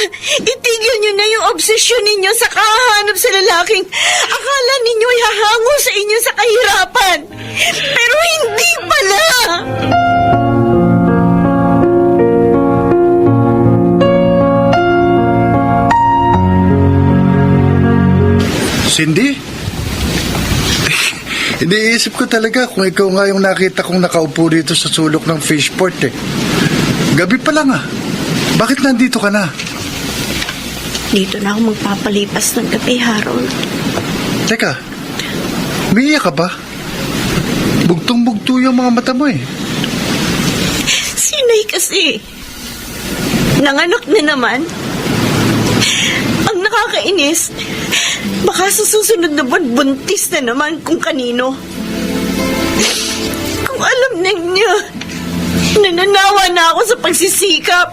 itigil nyo na yung obsesyon ninyo sa kahanap sa lalaking akala ninyo ay hahango sa inyo sa kahirapan. Pero hindi pala. Cindy? Iniisip ko talaga kung ikaw nga yung nakita kong nakaupo dito sa sulok ng fishport eh. Gabi pa lang ah. Bakit nandito ka na? Dito na ako magpapalipas ng gabi, Harold. Teka, umiiyak ka ba? Bugtong-bugto yung mga mata mo eh. Sinay kasi. Nanganak na naman. Ang nakakainis, baka sa susunod na buwan, buntis na naman kung kanino. Kung alam niya, nananawa na ako sa pagsisikap.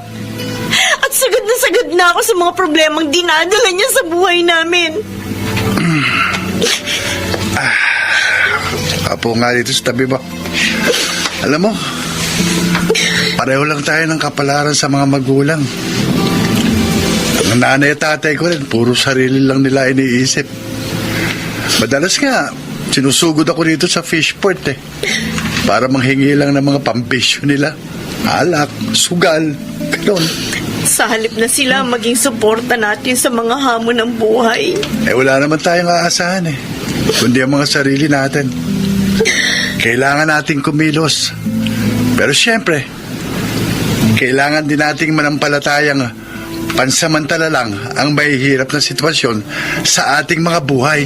At sagad na ako sa mga problemang dinadala niya sa buhay namin. Apo nga dito sa tabi mo. Alam mo, pareho lang tayo ng kapalaran sa mga magulang. Ang nanay at tatay ko rin, puro sarili lang nila iniisip. Madalas nga, sinusugod ako dito sa fishport eh. Para manghingi lang ng mga pambisyo nila. Alak, sugal, gano'n. Sa halip na sila maging suporta natin sa mga hamon ng buhay. Eh wala naman tayong aasahan eh. Kundi ang mga sarili natin. Kailangan nating kumilos. Pero siyempre, kailangan din nating manampalatayang pansamantala lang ang mahihirap na sitwasyon sa ating mga buhay.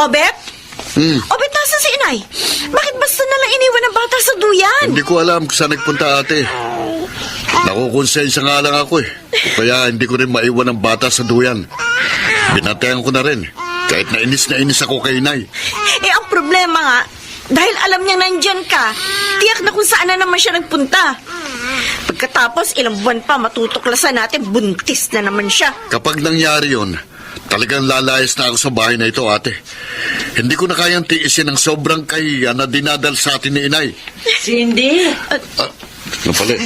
Obet? Obet, nasa si inay? Bakit basta nalang iniwan ang bata sa duyan? Hindi ko alam kung saan nagpunta ate. Nakukonsensya nga lang ako eh. Kaya hindi ko rin maiwan ang bata sa duyan. Binatean ko na rin. Kahit na inis ako kay inay. Eh, ang problema nga, dahil alam niyang nandyan ka, tiyak na kung saan na naman siya nagpunta. Pagkatapos, ilang buwan pa matutuklasan natin, buntis na naman siya. Kapag nangyari yun, talagang lalayas na ako sa bahay na ito, ate. Hindi ko na kayang tiisin ang sobrang kahiya na dinadal sa atin ni inay. Cindy? Ano pala?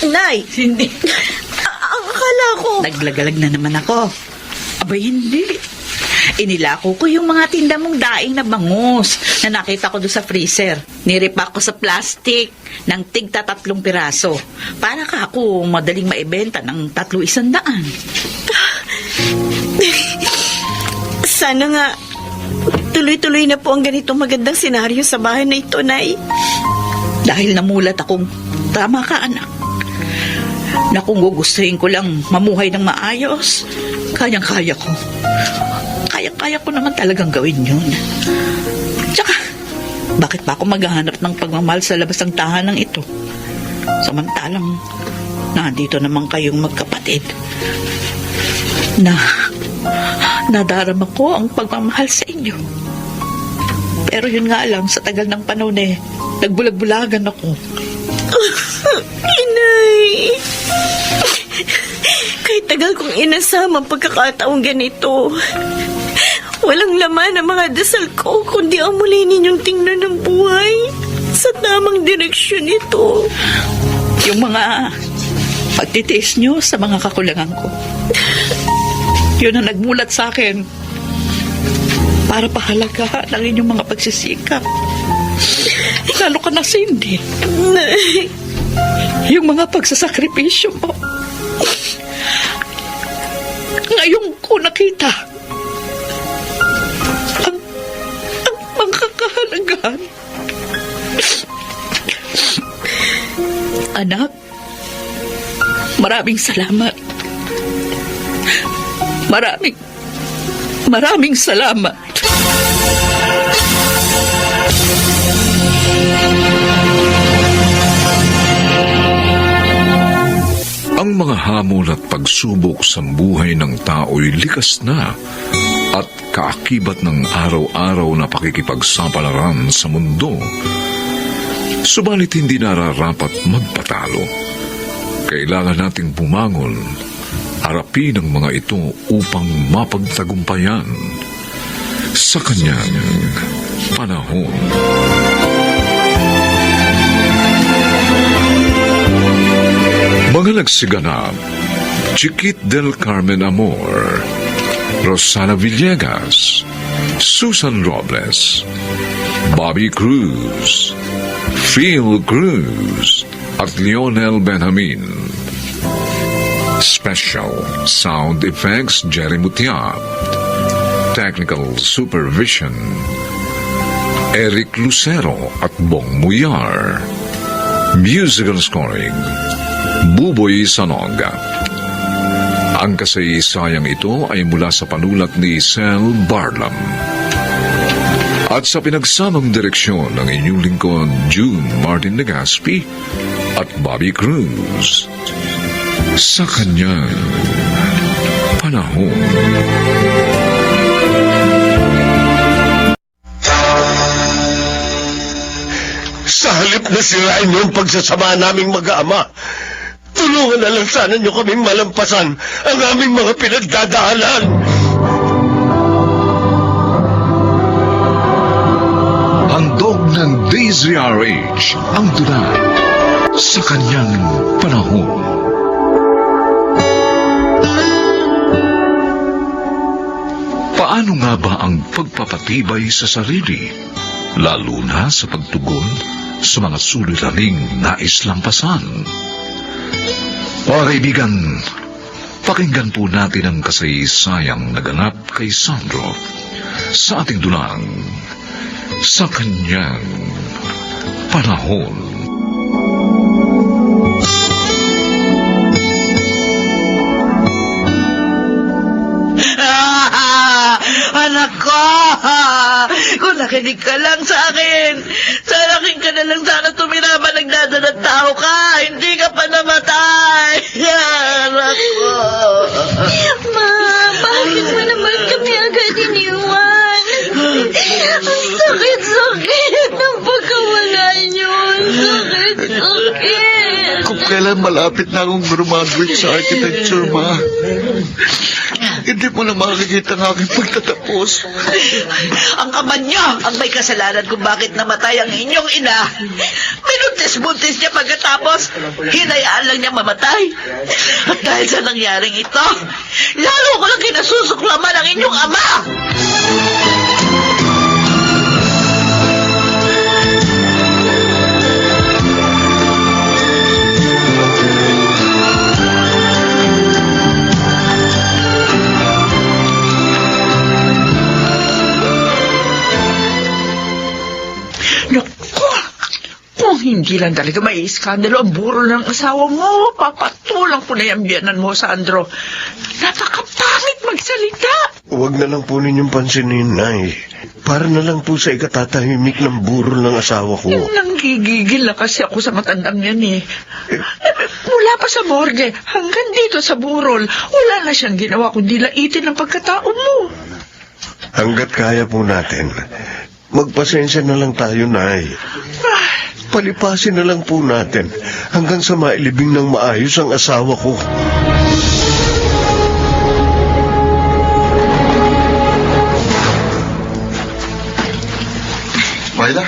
Nay, Cindy? ang akala ko... Naglagalag na naman ako. Abay, hindi. Inilako ko yung mga tinda mong daing na bangus na nakita ko doon sa freezer. Niripak ko sa plastic ng tigta 3 piraso. Para ka ako madaling maibenta ng 300. Sana nga tuloy-tuloy na po ang ganitong magandang senaryo sa bahay na ito, Nay. Dahil namulat akong tama ka, anak. Na kung gugustuhin ko lang mamuhay ng maayos, kayang-kaya ko. Kaya ko naman talagang gawin yun. Tsaka, bakit pa ako maghahanap ng pagmamahal sa labas ng tahanan ito? Samantalang, nandito naman kayong magkapatid. Nadarama ko ang pagmamahal sa inyo. Pero yun nga lang, sa tagal ng panahon nagbulag-bulagan ako. Inay! Kahit tagal kong inasama ang pagkakataong ganito, walang laman ang mga dasal ko kundi ang muli ninyong tingnan ng buhay sa tamang direksyon nito. Yung mga pagtitiis nyo sa mga kakulangan ko. Yun ang nagmulat sa akin para pahalagahan ang inyong mga pagsisikap. Lalo ka na, Cindy. Yung mga pagsasakripisyo mo. Ngayon ko nakita ang mga kahalagahan. Anak, maraming salamat. Maraming salamat. Ang mga hamon at pagsubok sa buhay ng tao'y likas na at kaakibat ng araw-araw na pakikipagsapalaran sa mundo. Subalit hindi nararapat magpatalo. Kailangan nating bumangon, harapin ang mga ito upang mapagtagumpayan sa kanyang panahon. Mga nagsiganap, Chiquit del Carmen Amor, Rosana Villegas, Susan Robles, Bobby Cruz, Phil Cruz, at Lionel Benjamin. Special Sound Effects Jerry Mutiap. Technical Supervision Eric Lucero at Bong Muyar. Musical Scoring Buboy Sanoga. Ang kasaysayang ito ay mula sa panulat ni Sel Barlam. At sa pinagsamang direksyon ng inyong lingkod June Martin Legaspi at Bobby Cruz. Sa kanyang panahon. Sa halip na sirain yung pagsasama naming mag-aama, tulungan na lang sana nyo kaming malampasan ang aming mga pinagdadaanan. Handog ng DZRH ang tula sa kanyang panahon. Paano nga ba ang pagpapatibay sa sarili, lalo na sa pagtugon sa mga suliraning nais lampasan? O kaibigan, pakinggan po natin ang kasaysayang naganap kay Sandro sa ating dulang sa kanyang panahon. Anak ko! Kung nakinig ka lang sa akin, salaking ka na lang sana tumira ba nagdadalang tao ka, hindi ka pa namatay! Anak ko! Ma, bakit mo naman kami agad iniwan? Ang sakit-sakit ng pagkawala niyo. Ang sakit-sakit. Kung kailan malapit na akong graduate sa architecture, ma. Hindi mo na makikita ang aking pagtatapos. Ang ama niyo ang may kasalanan kung bakit namatay ang inyong ina. Minuntis-buntis niya pagkatapos, hinayaan lang niya mamatay. At dahil sa nangyaring ito, lalo ko lang kinasusuklaman ang inyong ama. Naku! Kung hindi lang talaga may iskandalo ang burol ng asawa mo, papatulang ko na yung biyanan mo, Sandro. Napakapangit magsalita. Huwag na lang po ninyong pansinin, Nay. Para na lang po sa ikatatahimik ng burol ng asawa ko. Yung nanggigigil na kasi ako sa matandang yan eh. Mula pa sa morgue hanggang dito sa burol, wala na siyang ginawa kundi laitin ang pagkatao mo. Hanggat kaya po natin, magpasensya na lang tayo, Nay. Palipasin na lang po natin hanggang sa mailibing ng maayos ang asawa ko. Myla,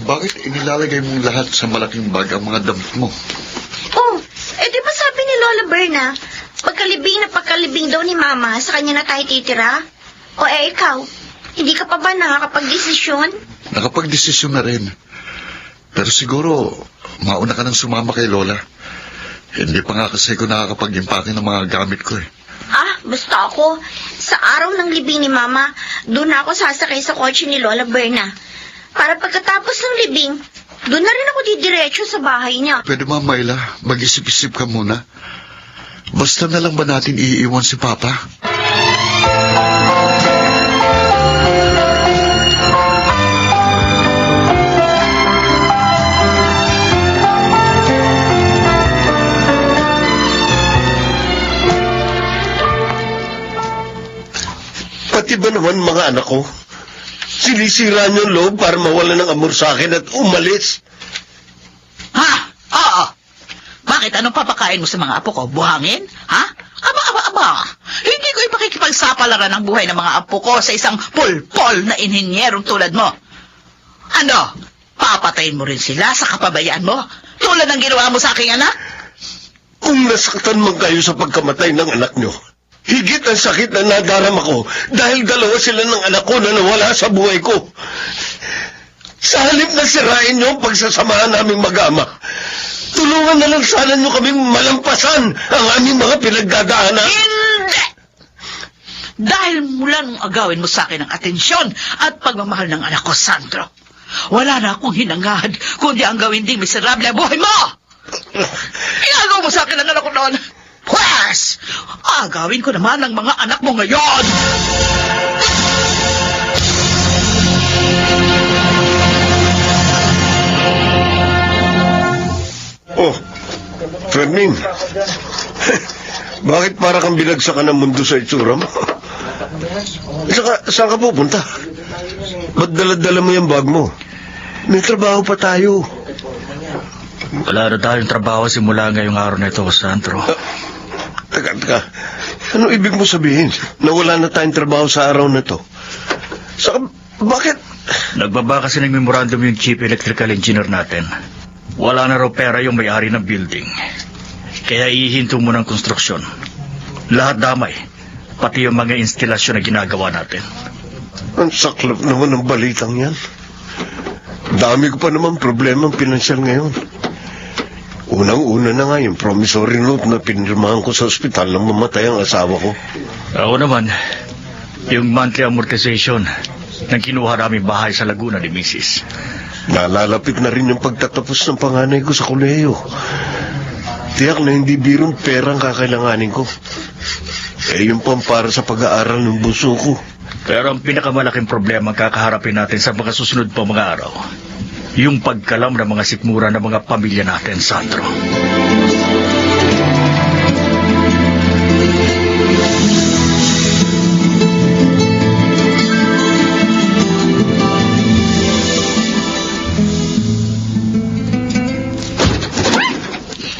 bakit inilalagay mong lahat sa malaking bag ang mga damit mo? Oh, di ba sabi ni Lola Berna, pagkalibing daw ni Mama, sa kanya na tayo titira? O ikaw, hindi ka pa ba nakakapag-desisyon? Nakapag-desisyon na rin. Pero siguro, mauna ka nang sumama kay Lola. Hindi pa nga kasi ko nakakapag-impake ng mga gamit ko eh. Basta ako, sa araw ng libing ni Mama, doon ako sasakay sa kotse ni Lola Berna. Para pagkatapos ng libing, doon na rin ako didiretso sa bahay niya. Pwede ba, Myla, mag-isip-isip ka muna? Basta na lang ba natin iiwan si Papa? Pati ba naman mga anak ko? Sinisira niyo ang loob para mawala ng amor sa akin at umalis. Ha? Oo. Bakit? Anong papakain mo sa mga apo ko? Buhangin? Ha? Aba. Hindi ko ipakikipagsapalaran ang buhay ng mga apo ko sa isang pulpol na inhinyerong tulad mo. Ano? Papatayin mo rin sila sa kapabayaan mo? Tulad ng ginawa mo sa aking anak? Kung nasaktan man kayo sa pagkamatay ng anak niyo, higit ang sakit na nadarama ko dahil dalawa sila ng anak ko na nawala sa buhay ko. Sa halip na sirain niyo ang pagsasamahan naming mag-ama, tulungan na lang sana niyo kaming malampasan ang aming mga pinagdadaanan. Hindi! Dahil mula nung agawin mo sa akin ang atensyon at pagmamahal ng anak ko, Sandro, wala na akong hinangad kundi ang gawin ding miserable ang buhay mo! Inagaw mo sa akin ang anak ko noon! Pwes! Agawin ko naman ang mga anak mo ngayon! Oh, Fermin, bakit para kang binagsakan ng mundo sa itsura mo? Saan ka pupunta? Ba't dala-dala mo yung bag mo? May trabaho pa tayo. Wala na tayong trabaho simula ngayong araw na ito, Sandro. Teka. Ano ibig mo sabihin? Na wala na tayong trabaho sa araw na to? Saka, bakit? Nagbaba kasi ng memorandum yung chief electrical engineer natin. Wala na raw pera yung may-ari ng building. Kaya ihinto mo ng konstruksyon. Lahat damay. Pati yung mga instalasyon na ginagawa natin. Ang saklap naman ng balitang yan. Dami ko pa naman problema ang pinansyal ngayon. Unang-una na nga yung promissory note na pinirmahan ko sa ospital nang mamatay ang asawa ko. Ako naman, yung monthly amortization ng kinuha namin bahay sa Laguna ni Mrs. Nalalapit na rin yung pagtatapos ng panganay ko sa kolehiyo. Tiyak na hindi birong pera ang kakailanganin ko. Yung pampara sa pag-aaral ng bunso ko. Pero ang pinakamalaking problema ang kakaharapin natin sa mga susunod pa mga araw, yung pagkalam ng mga sikmura ng mga pamilya natin, Sandro.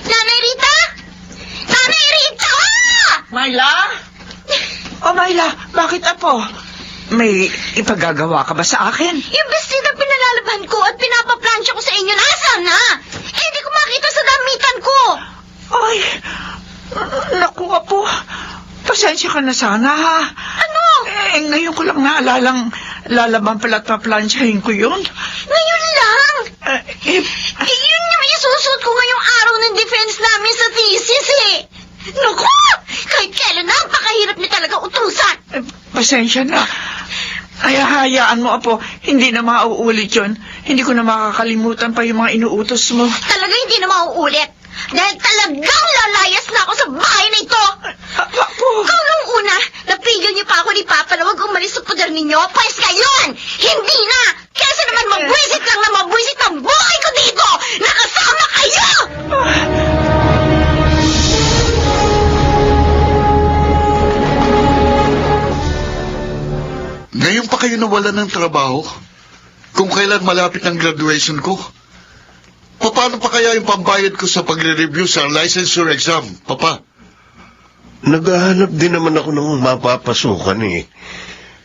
Nanay Rita! Nanay Rita! Myla? Oh, Myla, bakit apo? May ipagagawa ka ba sa akin? Yung bestit na pinalalabhan ko at pinapaplansya ko sa inyo, nasaan na? Hindi ko makita sa damitan ko. Ay, naku apo. Pasensya ka na sana, ha? Ano? Ngayon ko lang naalalang lalaban pala at paplansyahin ko yun. Ngayon lang. Eh, Yun yung isusuot ko ngayong araw ng defense namin sa thesis eh. Naku! Kahit kailan na, pakahirap niyo talaga utusan. pasensya na. Ay, hayaan mo, Apo. Hindi na mauulit yun. Hindi ko na makakalimutan pa yung mga inuutos mo. Talaga hindi na mauulit. Dahil talagang lalayas na ako sa bahay na ito. Apo! Ikaw nung una, napigil niyo pa ako ni Papa na huwag umalis sa poder ninyo. Pwes ngayon, hindi na. Kesa naman mabwisit lang na mabwisit ang buhay ko dito. Nakasama kayo! Ngayon pa kayo nawala ng trabaho? Kung kailan malapit ang graduation ko? Paano pa kaya yung pambayad ko sa pagre-review sa licensure exam, Papa? Naghahanap din naman ako ng mapapasukan eh.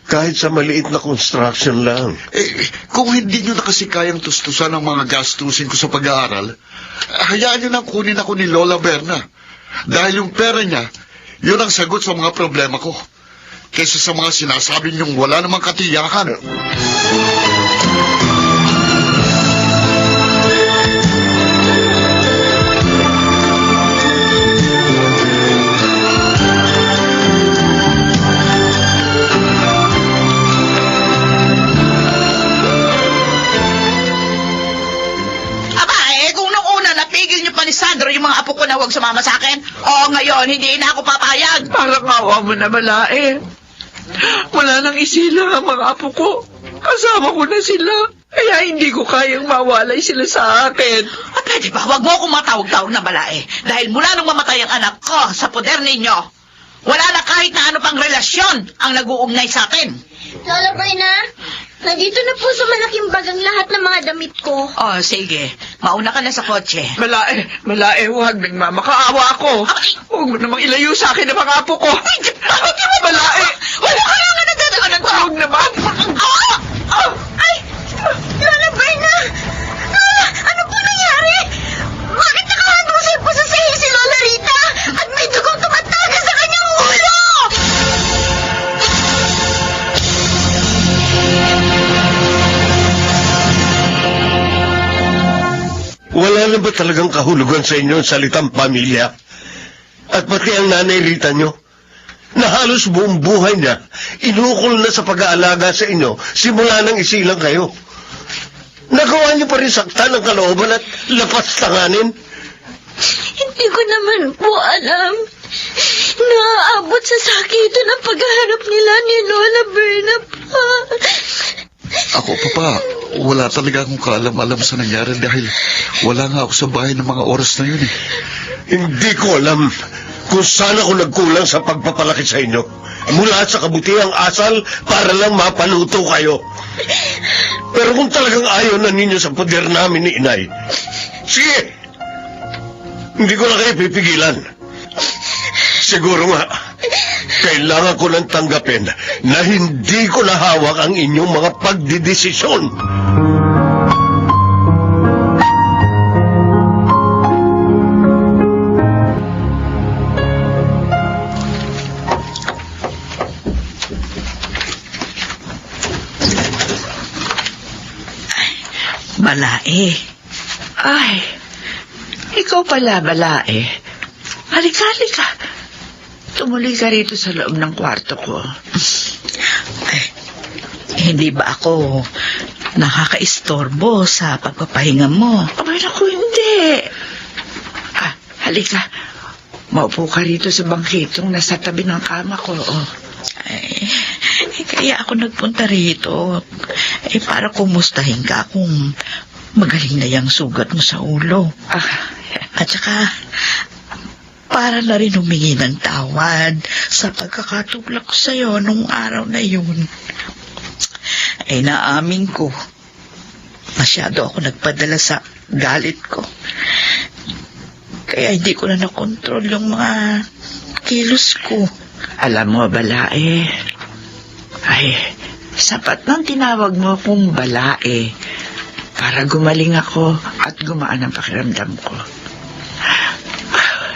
Kahit sa maliit na construction lang. Kung hindi nyo na kasi kayang tustusan ang mga gastusin ko sa pag-aaral, hayaan nyo nang kunin ako ni Lola Berna. Dahil yung pera niya, yun ang sagot sa mga problema ko. Kaysa sa mga sinasabi niyong wala namang katiyakan. Kung nung una napigil niyo pa ni Sandro yung mga apo ko na huwag sumama sa akin, ngayon hindi na ako papayag. Parang awa mo na, Balae. Wala nang isilang ang mga apo ko. Kasama ko na sila. Kaya hindi ko kayang mawalay sila sa akin. At pwede ba, huwag mo akong matawag-tawag na Balae. Dahil mula nung mamatay ang anak ko sa poder ninyo, wala na kahit na ano pang relasyon ang nag-uugnay sa atin. Lola Berna, nandito na po sa malaking bagang lahat ng mga damit ko. Sige. Mauna ka na sa kotse. Balae, huwag. Nagmamakaawa ako. Huwag mo namang ilayo sa akin ang mga apo ko. Balae! Wala ka lang na nagdadaan ng Huwag naman! Ay! Lola Berna! Lola, ano po nangyari? Bakit nakahandusay po sa sahig si Lola Rita? At may dugong tumataga sa kanyang ulo! Wala na ba talagang kahulugan sa inyo ang salitang pamilya? At pati ang nanay Rita nyo, na halos buong buhay niya, inukol na sa pag-aalaga sa inyo, simula nang isilang kayo. Nagawa niyo pa rin saktan ang kalooban at lapas tanganin? Hindi ko naman po alam. Naaabot sa sakitan ang paghahanap nila ni Lola Berna pa. Ako, Papa, wala talaga akong kaalam-alam sa nangyari dahil wala nga ako sa bahay ng mga oras na yun eh. Hindi ko alam kung saan ako nagkulang sa pagpapalaki sa inyo. Mula sa kabutihang asal para lang mapaluto kayo. Pero kung talagang ayaw na ninyo sa poder namin ni Inay, sige, hindi ko na kayo pipigilan. Siguro nga, kailangan ko lang tanggapin na hindi ko nahawak ang inyong mga pagdidesisyon. Balae. Ay, ikaw pala, Balae. Halika. Tumuloy ka rito sa loob ng kwarto ko. Hindi ba ako nakakaistorbo sa pagpapahinga mo? Abay, naku, hindi. Halika. Maupo ka rito sa bangkitong nasa tabi ng kama ko. Kaya ako nagpunta rito. Para kumustahin ka kung magaling na yung sugat mo sa ulo. At saka, para na rin humingi ng tawad sa pagkakatulak ko sa'yo nung araw na yun. Naamin ko, masyado ako nagpadala sa galit ko. Kaya hindi ko na nakontrol yung mga kilos ko. Alam mo, Balae, sapat nang tinawag mo akong Balae para gumaling ako at gumaan ang pakiramdam ko.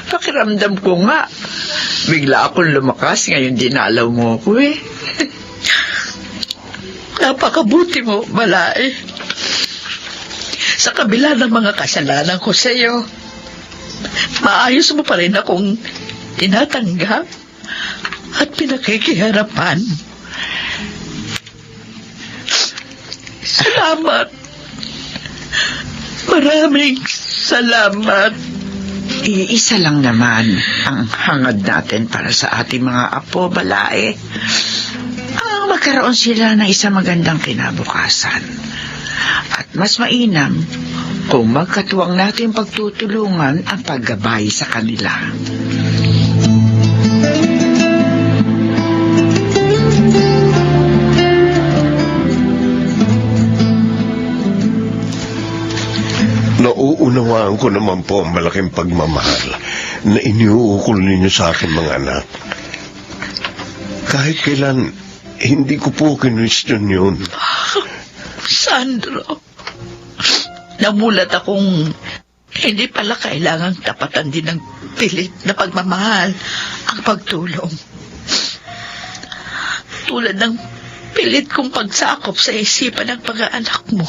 Pakiramdam ko nga, bigla akong lumakas ngayon dinalaw mo ako eh. Napakabuti mo, Balae. Sa kabila ng mga kasalanan ko sa iyo, maayos mo pa rin akong tinatanggap at pinakikiharapan. Salamat. Maraming salamat. Iisa lang naman ang hangad natin para sa ating mga apo, Balae. Ang magkaroon sila ng isang magandang kinabukasan. At mas mainam kung magkatuwang natin pagtutulungan ang paggabay sa kanila. Nauunawaan ko naman po ang malaking pagmamahal na iniuukol ninyo sa akin mga anak. Kahit kailan, hindi ko po kinwestiyon yun. Sandro, namulat akong hindi pala kailangang tapatan din ng pilit na pagmamahal ang pagtulong. Tulad ng pilit kong pagsakop sa isipan ng pag-aanak mo.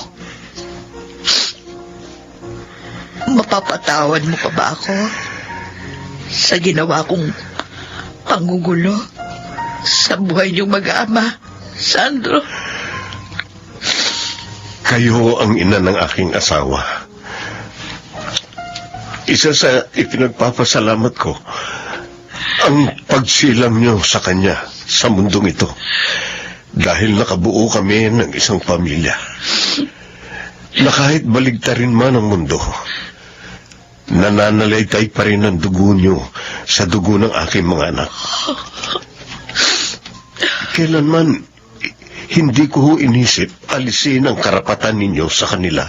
Mapapatawad mo pa ba ako sa ginawa kong panggugulo sa buhay niyong mag-ama, Sandro? Kayo ang ina ng aking asawa. Isa sa ipinagpapasalamat ko ang pagsilang niyo sa kanya sa mundong ito. Dahil nakabuo kami ng isang pamilya. Na kahit baligtarin man ang mundo, nananalaytay pa rin ang dugo niyo sa dugo ng aking mga anak. Kailanman, hindi ko ho inisip alisin ang karapatan ninyo sa kanila.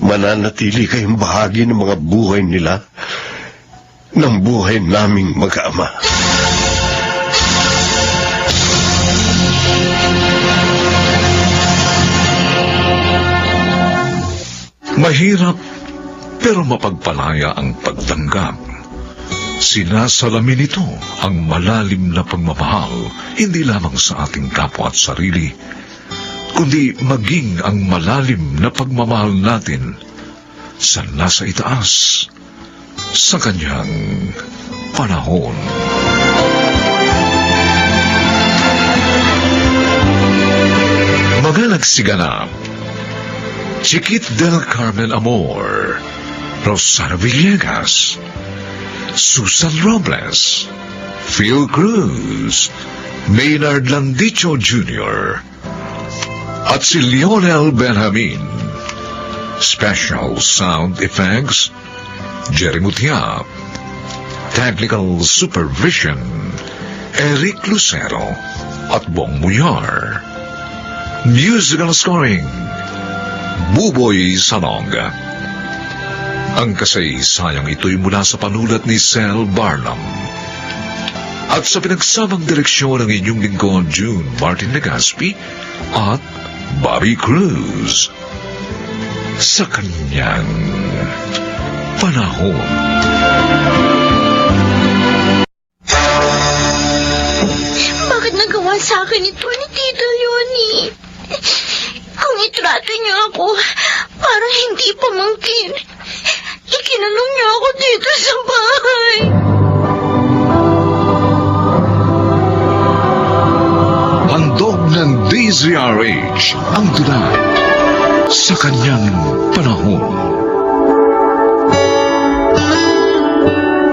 Mananatili kayong bahagi ng mga buhay nila, ng buhay naming mag-ama. Mahirap pero mapagpalaya ang pagtanggap. Sinasalamin nito ang malalim na pagmamahal hindi lamang sa ating kapwa at sarili, kundi maging ang malalim na pagmamahal natin sa nasa itaas sa kanyang panahon. Mga nagsiganap: Chiquit del Carmen Amor, Rosario Villegas, Susan Robles, Phil Cruz, Maynard Landicho Jr., at si Lionel Benjamin. Special sound effects, Jerry Mutia. Technical supervision, Eric Lucero at Bong Muyar. Musical scoring, Buboy Salonga. Ang kasaysayang ito'y mula sa panulat ni Sel Barnum. At sa pinagsamang direksyon ng inyong lingkod, June Martin Legaspi at Bobby Cruz. Sa kanyang panahon. Bakit nagawa sa akin ito ni Tito Leonie? Kung itrato niyo ako parang hindi pamangkin, ikinulong niyo ako dito sa bahay. Handog ng DZRH ang tunay sa kanyang panahon.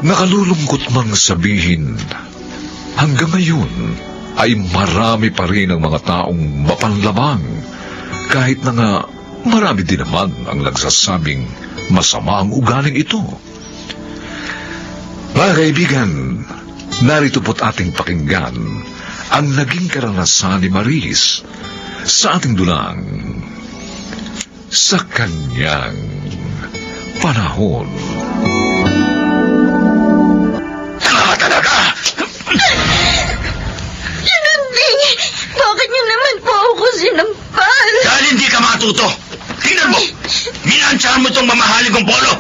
Nakalulungkot mang sabihin, hanggang ngayon ay marami pa rin ang mga taong mapanlamang, kahit na nga marami din naman ang nagsasabing masama ang ugaling ito. Mga kaibigan, narito po't ating pakinggan ang naging karanasan ni Maris sa ating dulang sa kanyang panahon. Talaga! Sinanding, bakit niyo naman po ako sinampal? Dahil hindi ka matuto! Tingnan mo! Minansyahan mo itong mamahaling kong polo!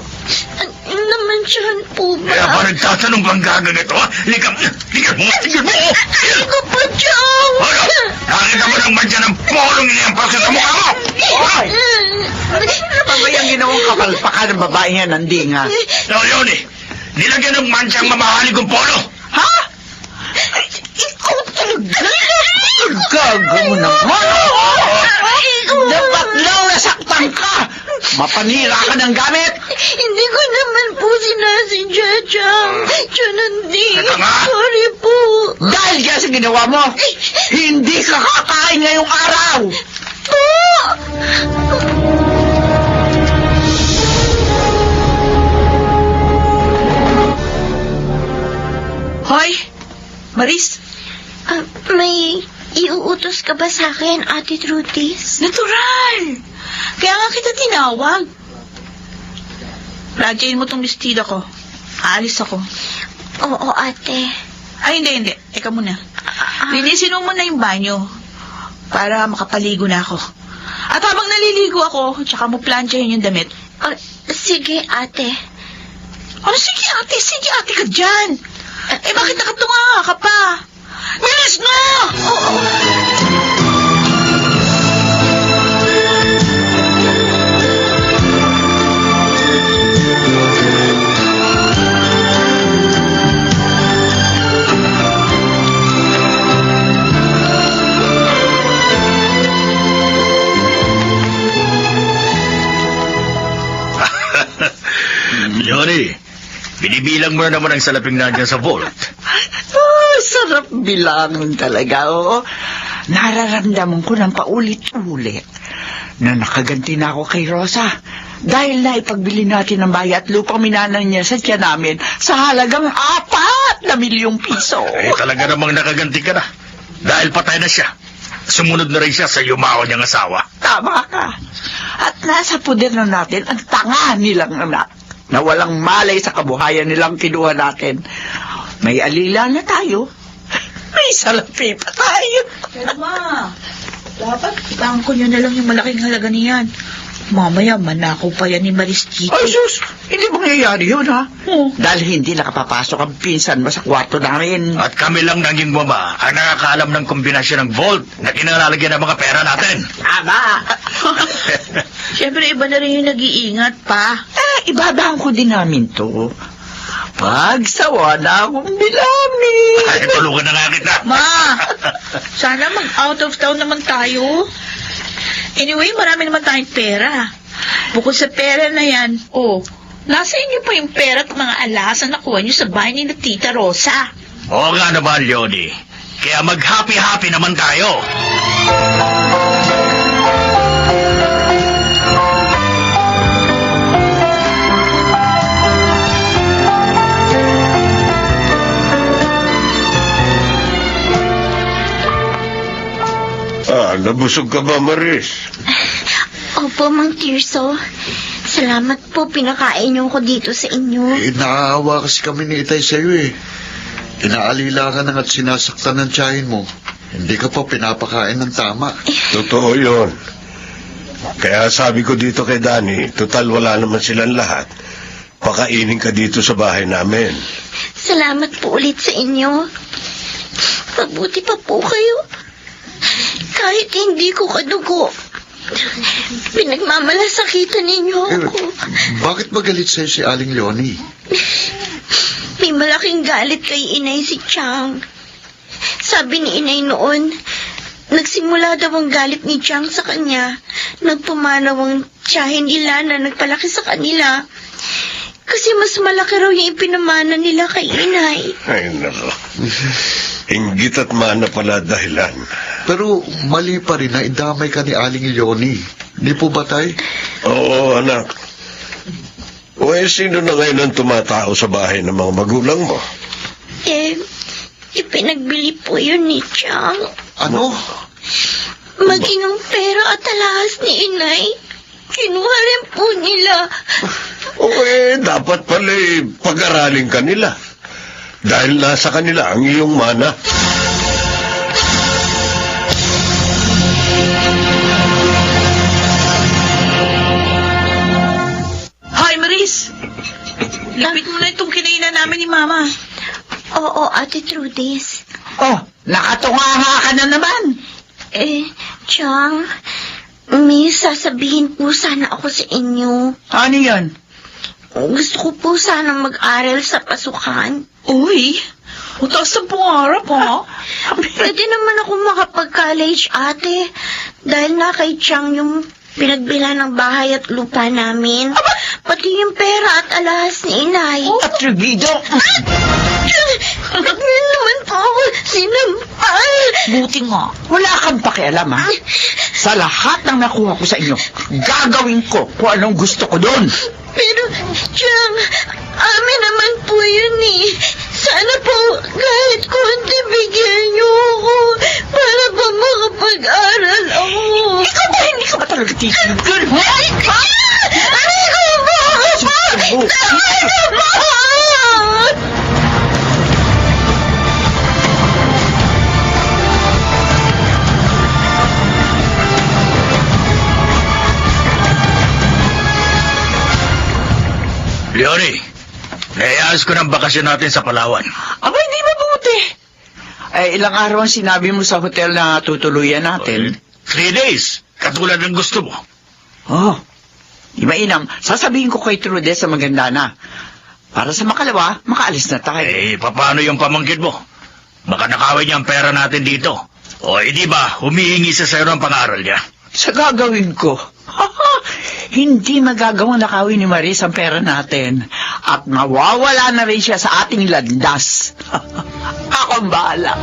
Ano naman siyan po ba? Kaya pa nagtatanong bang gagang ito, ha? Tingnan mo! Tingnan mo! Ay ko po, Chong! Ano? Nakita mo ng mantya ng polong inihampas sa mukha mo! Hoy! Ano ba yung ginawang kapalpakan ng babae niya, Nandinga? Leonie, nilagyan ng mantya ang mamahaling kong polo! Ha? Ikaw talaga? Gago mo naman! Mapanira ka ng gamit! Hindi ko naman po sinasadya, Chang. Hindi. Teka nga. Sorry po. Dahil kaya sa ginawa mo, hindi ka kakain ngayong araw! Po! Hoy, Maris, May iuutos ka ba sa akin, Ate Trutis? natural. Kaya nga kita tinawag. Radyain mo tong bestida ko. Aalis ako. Oo, ate. Ay, hindi. Eka muna. Linisin mo muna yung banyo para makapaligo na ako. At habang naliligo ako, tsaka mo planchahin yung damit. Sige, ate. Sige ate ka dyan. Bakit nakatunga ka pa? Bilis na! Johnny, binibilang mo na naman ang salaping nandiyan sa vault. Oh, sarap bilangan talaga, oo. Nararamdaman ko ng paulit-ulit na nakaganti na ako kay Rosa dahil na ipagbili natin ng bahay at lupang minanan niya sa tiyan namin sa halagang 4 milyong piso. Talaga namang nakaganti ka na. Dahil patay na siya. Sumunod na rin siya sa yumaon niyang asawa. Tama ka. At nasa puder na natin ang tanga nilang anak na walang malay sa kabuhayan nilang kinuha natin. May alila na tayo. May salapi pa tayo. Pero ma, dapat ibangko nyo na lang yung malaking halaga niyan. Mamaya manakaw pa yan ni Maris Tito. Ay, sus! Hindi mangyayari yun, ha? Oo. Dahil hindi nakapapasok ang pinsan mo sa kwarto namin. At kami lang naging mama ang nakakaalam ng kombinasyon ng vault na kinalalagyan ng mga pera natin. Tama! Siyempre, iba na rin yung nag-iingat pa. Ibabaan ko din namin to. Pagsawa na akong bilangin. Ay, tulungan na nga kita. Ma, sana mag-out of town naman tayo. Anyway, marami naman tayong pera. Bukod sa pera na yan, nasa inyo pa yung pera at mga alas na nakuha nyo sa bahay ni Tita Rosa. Oo nga naman, Leonie. Kaya mag-happy-happy naman tayo. Nabusog ka ba, Maris? Opo, Mang Tirso. Salamat po, pinakain niyo ko dito sa inyo. Naawa kasi kami ni Itay sa'yo eh. Inaalila ka nang at sinasaktan ng tiyahin mo. Hindi ka pa pinapakain ng tama. Totoo yun. Kaya sabi ko dito kay Danny, total wala naman silang lahat. Pakainin ka dito sa bahay namin. Salamat po ulit sa inyo. Mabuti pa po kayo. Kahit hindi ko kadugo, pinagmamalasakitan ninyo ako. Bakit magalit sa'yo si Aling Leonie? May malaking galit kay inay si Chang. Sabi ni inay noon, nagsimula daw ang galit ni Chang sa kanya. Nagpumanaw ang tiyahin nila na nagpalaki sa kanila. Kasi mas malaki raw yung ipinamana nila kay inay. Ay, nako. Inggit at mana pala dahilan. Pero mali pa rin na idamay ka ni Aling Leonie. Di po ba, Tay? Oo, anak. Sino na ngayon ang tumatao sa bahay ng mga magulang mo? Ipinagbili po yun ni Chang. Ano? Maging ang pera at alahas ni inay. Kinuha rin po nila. Dapat pala pag-aralin ka nila. Dahil nasa kanila ang iyong mana. Hoy, Maris! Lapit mo na itong kinainan namin ni Mama. Oo, Ate Trudis. Oh, nakatunganga ka na naman. Chang, may sasabihin po sana ako sa inyo. Ano yan? Gusto ko po sana mag-aral sa pasukan. Uy, utaas ang pangarap, ha? Pwede naman ako makapag-college, ate. Dahil na kay Chang yung Pinagbila ng bahay at lupa namin. Pati yung pera at alahas ni inay. Atrevido! Bakit niyo naman po ako sinampal? Buti nga, wala kang pakialam ha. Sa lahat ng nakuha ko sa inyo, gagawin ko kung anong gusto ko doon. Pero, Chang, amin naman po yun eh. Sana po, kahit konti bigyan niyo ako para pa makapag-aral ako. Hindi ka ba talaga titigil? Ay ko ba? Tama na ba? Leonie, naiayos ko ng bakasyon natin sa Palawan. Aba, hindi mabuti. Ilang araw ang sinabi mo sa hotel na tutuluyan natin. 3 days, katulad ng gusto mo. Oh, di mainam. Sasabihin ko kay Trude sa maganda na. Para sa makalawa, makaalis na tayo. Paano yung pamangkin mo? Baka nakawin niya ang pera natin dito. O, di ba, humihingi sa sa'yo ng pang-aral niya? Sa gagawin ko. Hindi magagawang nakawin ni Maris ang pera natin. At mawawala na rin siya sa ating landas. Ako ang bahala.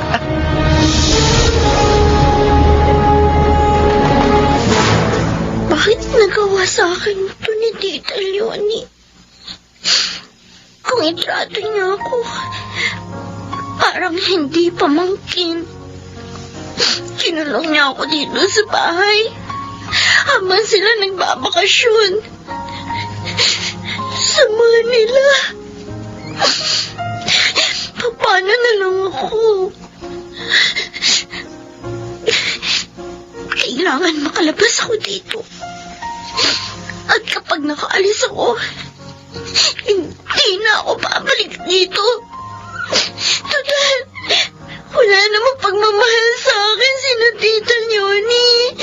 Bakit nagawa sa akin ito ni Tita Leonie? Kung itrato niya ako, parang hindi pamangkin. Kinulong niya ako dito sa bahay habang sila nagbabakasyon sa Manila. Paano na lang ako? Kailangan makalabas ako dito. At kapag nakaalis ako, hindi na ako babalik dito. Total, wala namang pagmamahal sa akin sina Tita Leonie.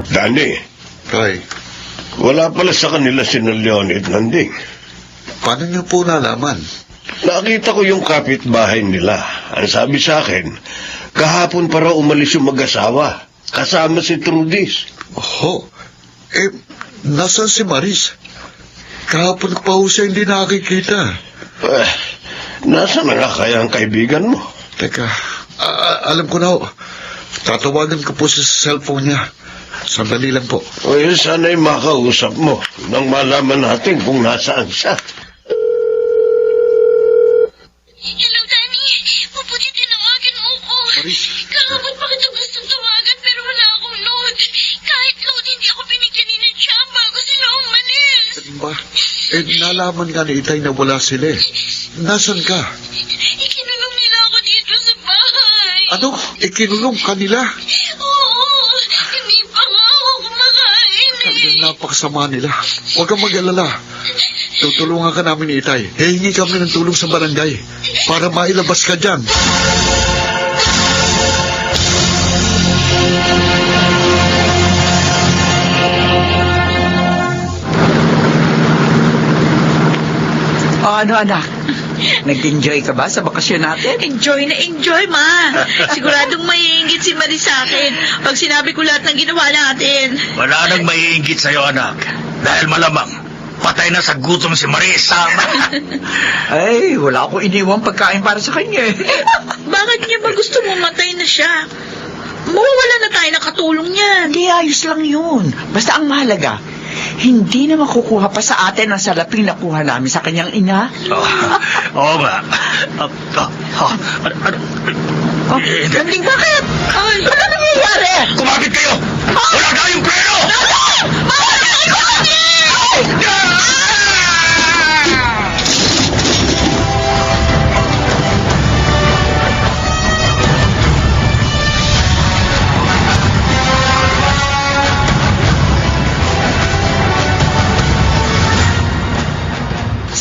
Dani, Tay, wala pala sa kanila si Leonie at Nanding. paano niyo po nalaman? Nakita ko yung kapitbahay nila. Ang sabi sa akin, kahapon para umalis yung mag-asawa. Kasama si Trudis. Oh, nasaan si Maris? Kahapon pa ho siya hindi nakikita. Nasa na nga kaya ang kaibigan mo? Teka, alam ko na ho. Tatawagan ko po sa cellphone niya. Sandali lang po. Sana'y makausap mo nang malaman natin kung nasaan siya. Hello, Danny. Mabuti tinawagan mo ko. Maris. Kahapon pa kita gustong tawagan pero wala akong load. Kahit load, hindi ako binigyan ni Chang bago sila umalis. Ba? Nalaman nga ni Itay na wala sila eh. Nasaan ka? Ikinulong nila ako dito sa bahay. Ano? Ikinulong kanila? Oo, hindi pa nga ako kumakain Talagang napakasama nila. Huwag kang mag-alala. Tutulungan ka namin ni Itay. Hihingi kami ng tulong sa barangay para mailabas ka dyan. Ano anak? Nag-enjoy ka ba sa bakasyon natin? Enjoy na enjoy, ma. Siguradong maiinggit si Maris sa akin pag sinabi ko lahat ng ginawa natin. Wala nang maiinggit sa'yo, anak. Dahil malamang, patay na sa gutom si Marisa. Ay, wala akong iniwang pagkain para sa kanya eh. Bakit niya ba gusto mo matay na siya? Mawawala na tayo ng katulong niyan. Hindi, ayos lang yun. Basta ang mahalaga, hindi na makukuha pa sa atin ang salaping nakuha namin sa kanyang ina. Oo nga. Ganding, bakit? Ay, ano nangyayari? Kumapit kayo! Wala tayong preno!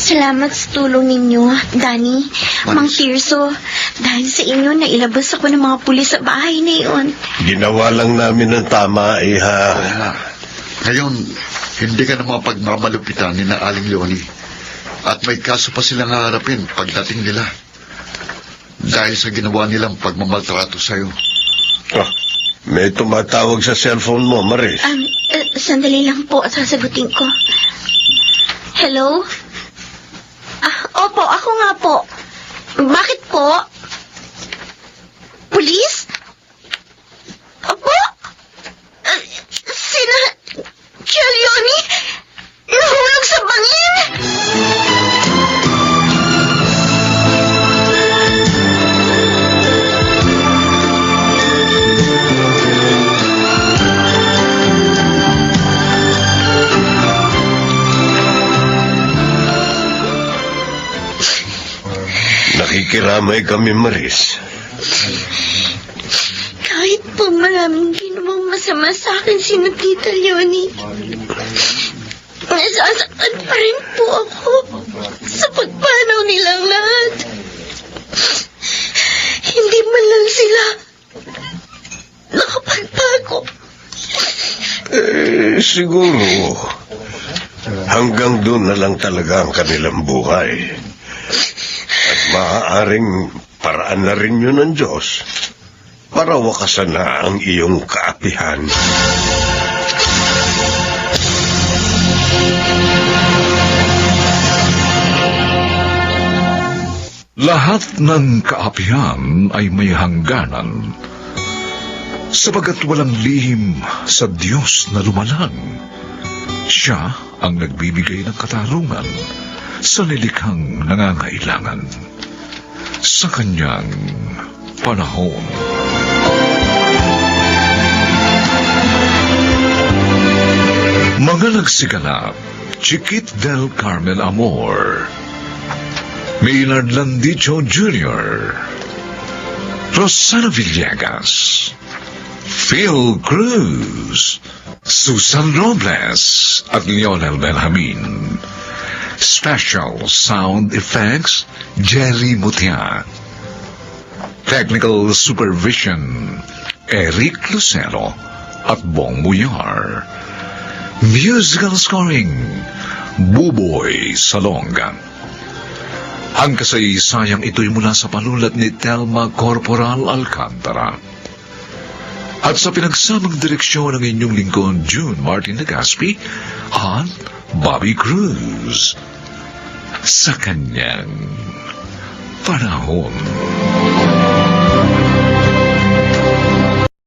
Salamat sa tulong ninyo, Danny, Mang Tirso. Dahil sa inyo, nailabas ako ng mga pulis sa bahay na iyon. Ginawa lang namin ng tama, iha. Ngayon, hindi ka na mapagmamalupitan ni na Aling Leonie. At may kaso pa silang haharapin pagdating nila. Dahil sa ginawa nilang pagmamaltrato sa'yo. Ah, may tumatawag sa cellphone mo, Maris. Sandali lang po, sasagutin ko. Hello? Opo, ako nga po. Bakit po? Pulis? Opo? Sina Giuliani? Nahulog sa bangin? Nakikiramay kami, Maris. Kahit po maraming ginawang masama sa akin si Tita Leonie, nasasaktan pa rin po ako sa pagpanaw nilang lahat. Hindi man lang sila nakapagbago. Siguro, hanggang doon na lang talaga ang kanilang buhay. At maaaring paraan na rin yun ng Diyos para wakasan na ang iyong kaapihan. Lahat ng kaapihan ay may hangganan, sapagat walang lihim sa Diyos na lumalang. Siya ang nagbibigay ng katarungan sa nilikhang nangangailangan sa kanyang panahon. Mga nagsiganap, Chiquit del Carmen Amor, Maynard Landicho Jr., Rosana Villegas, Phil Cruz, Susan Robles at Lionel Benjamin. Special Sound Effects, Jerry Mutia. Technical Supervision, Eric Lucero at Bong Muyar. Musical Scoring, Buboy Salonga. Ang kasaysayang ito'y mula sa panulat ni Telma Corporal Alcantara. At sa pinagsamang direksyon ng inyong lingkod, June Martin Legaspi at Bobby Cruz. Sa kanyang panahon.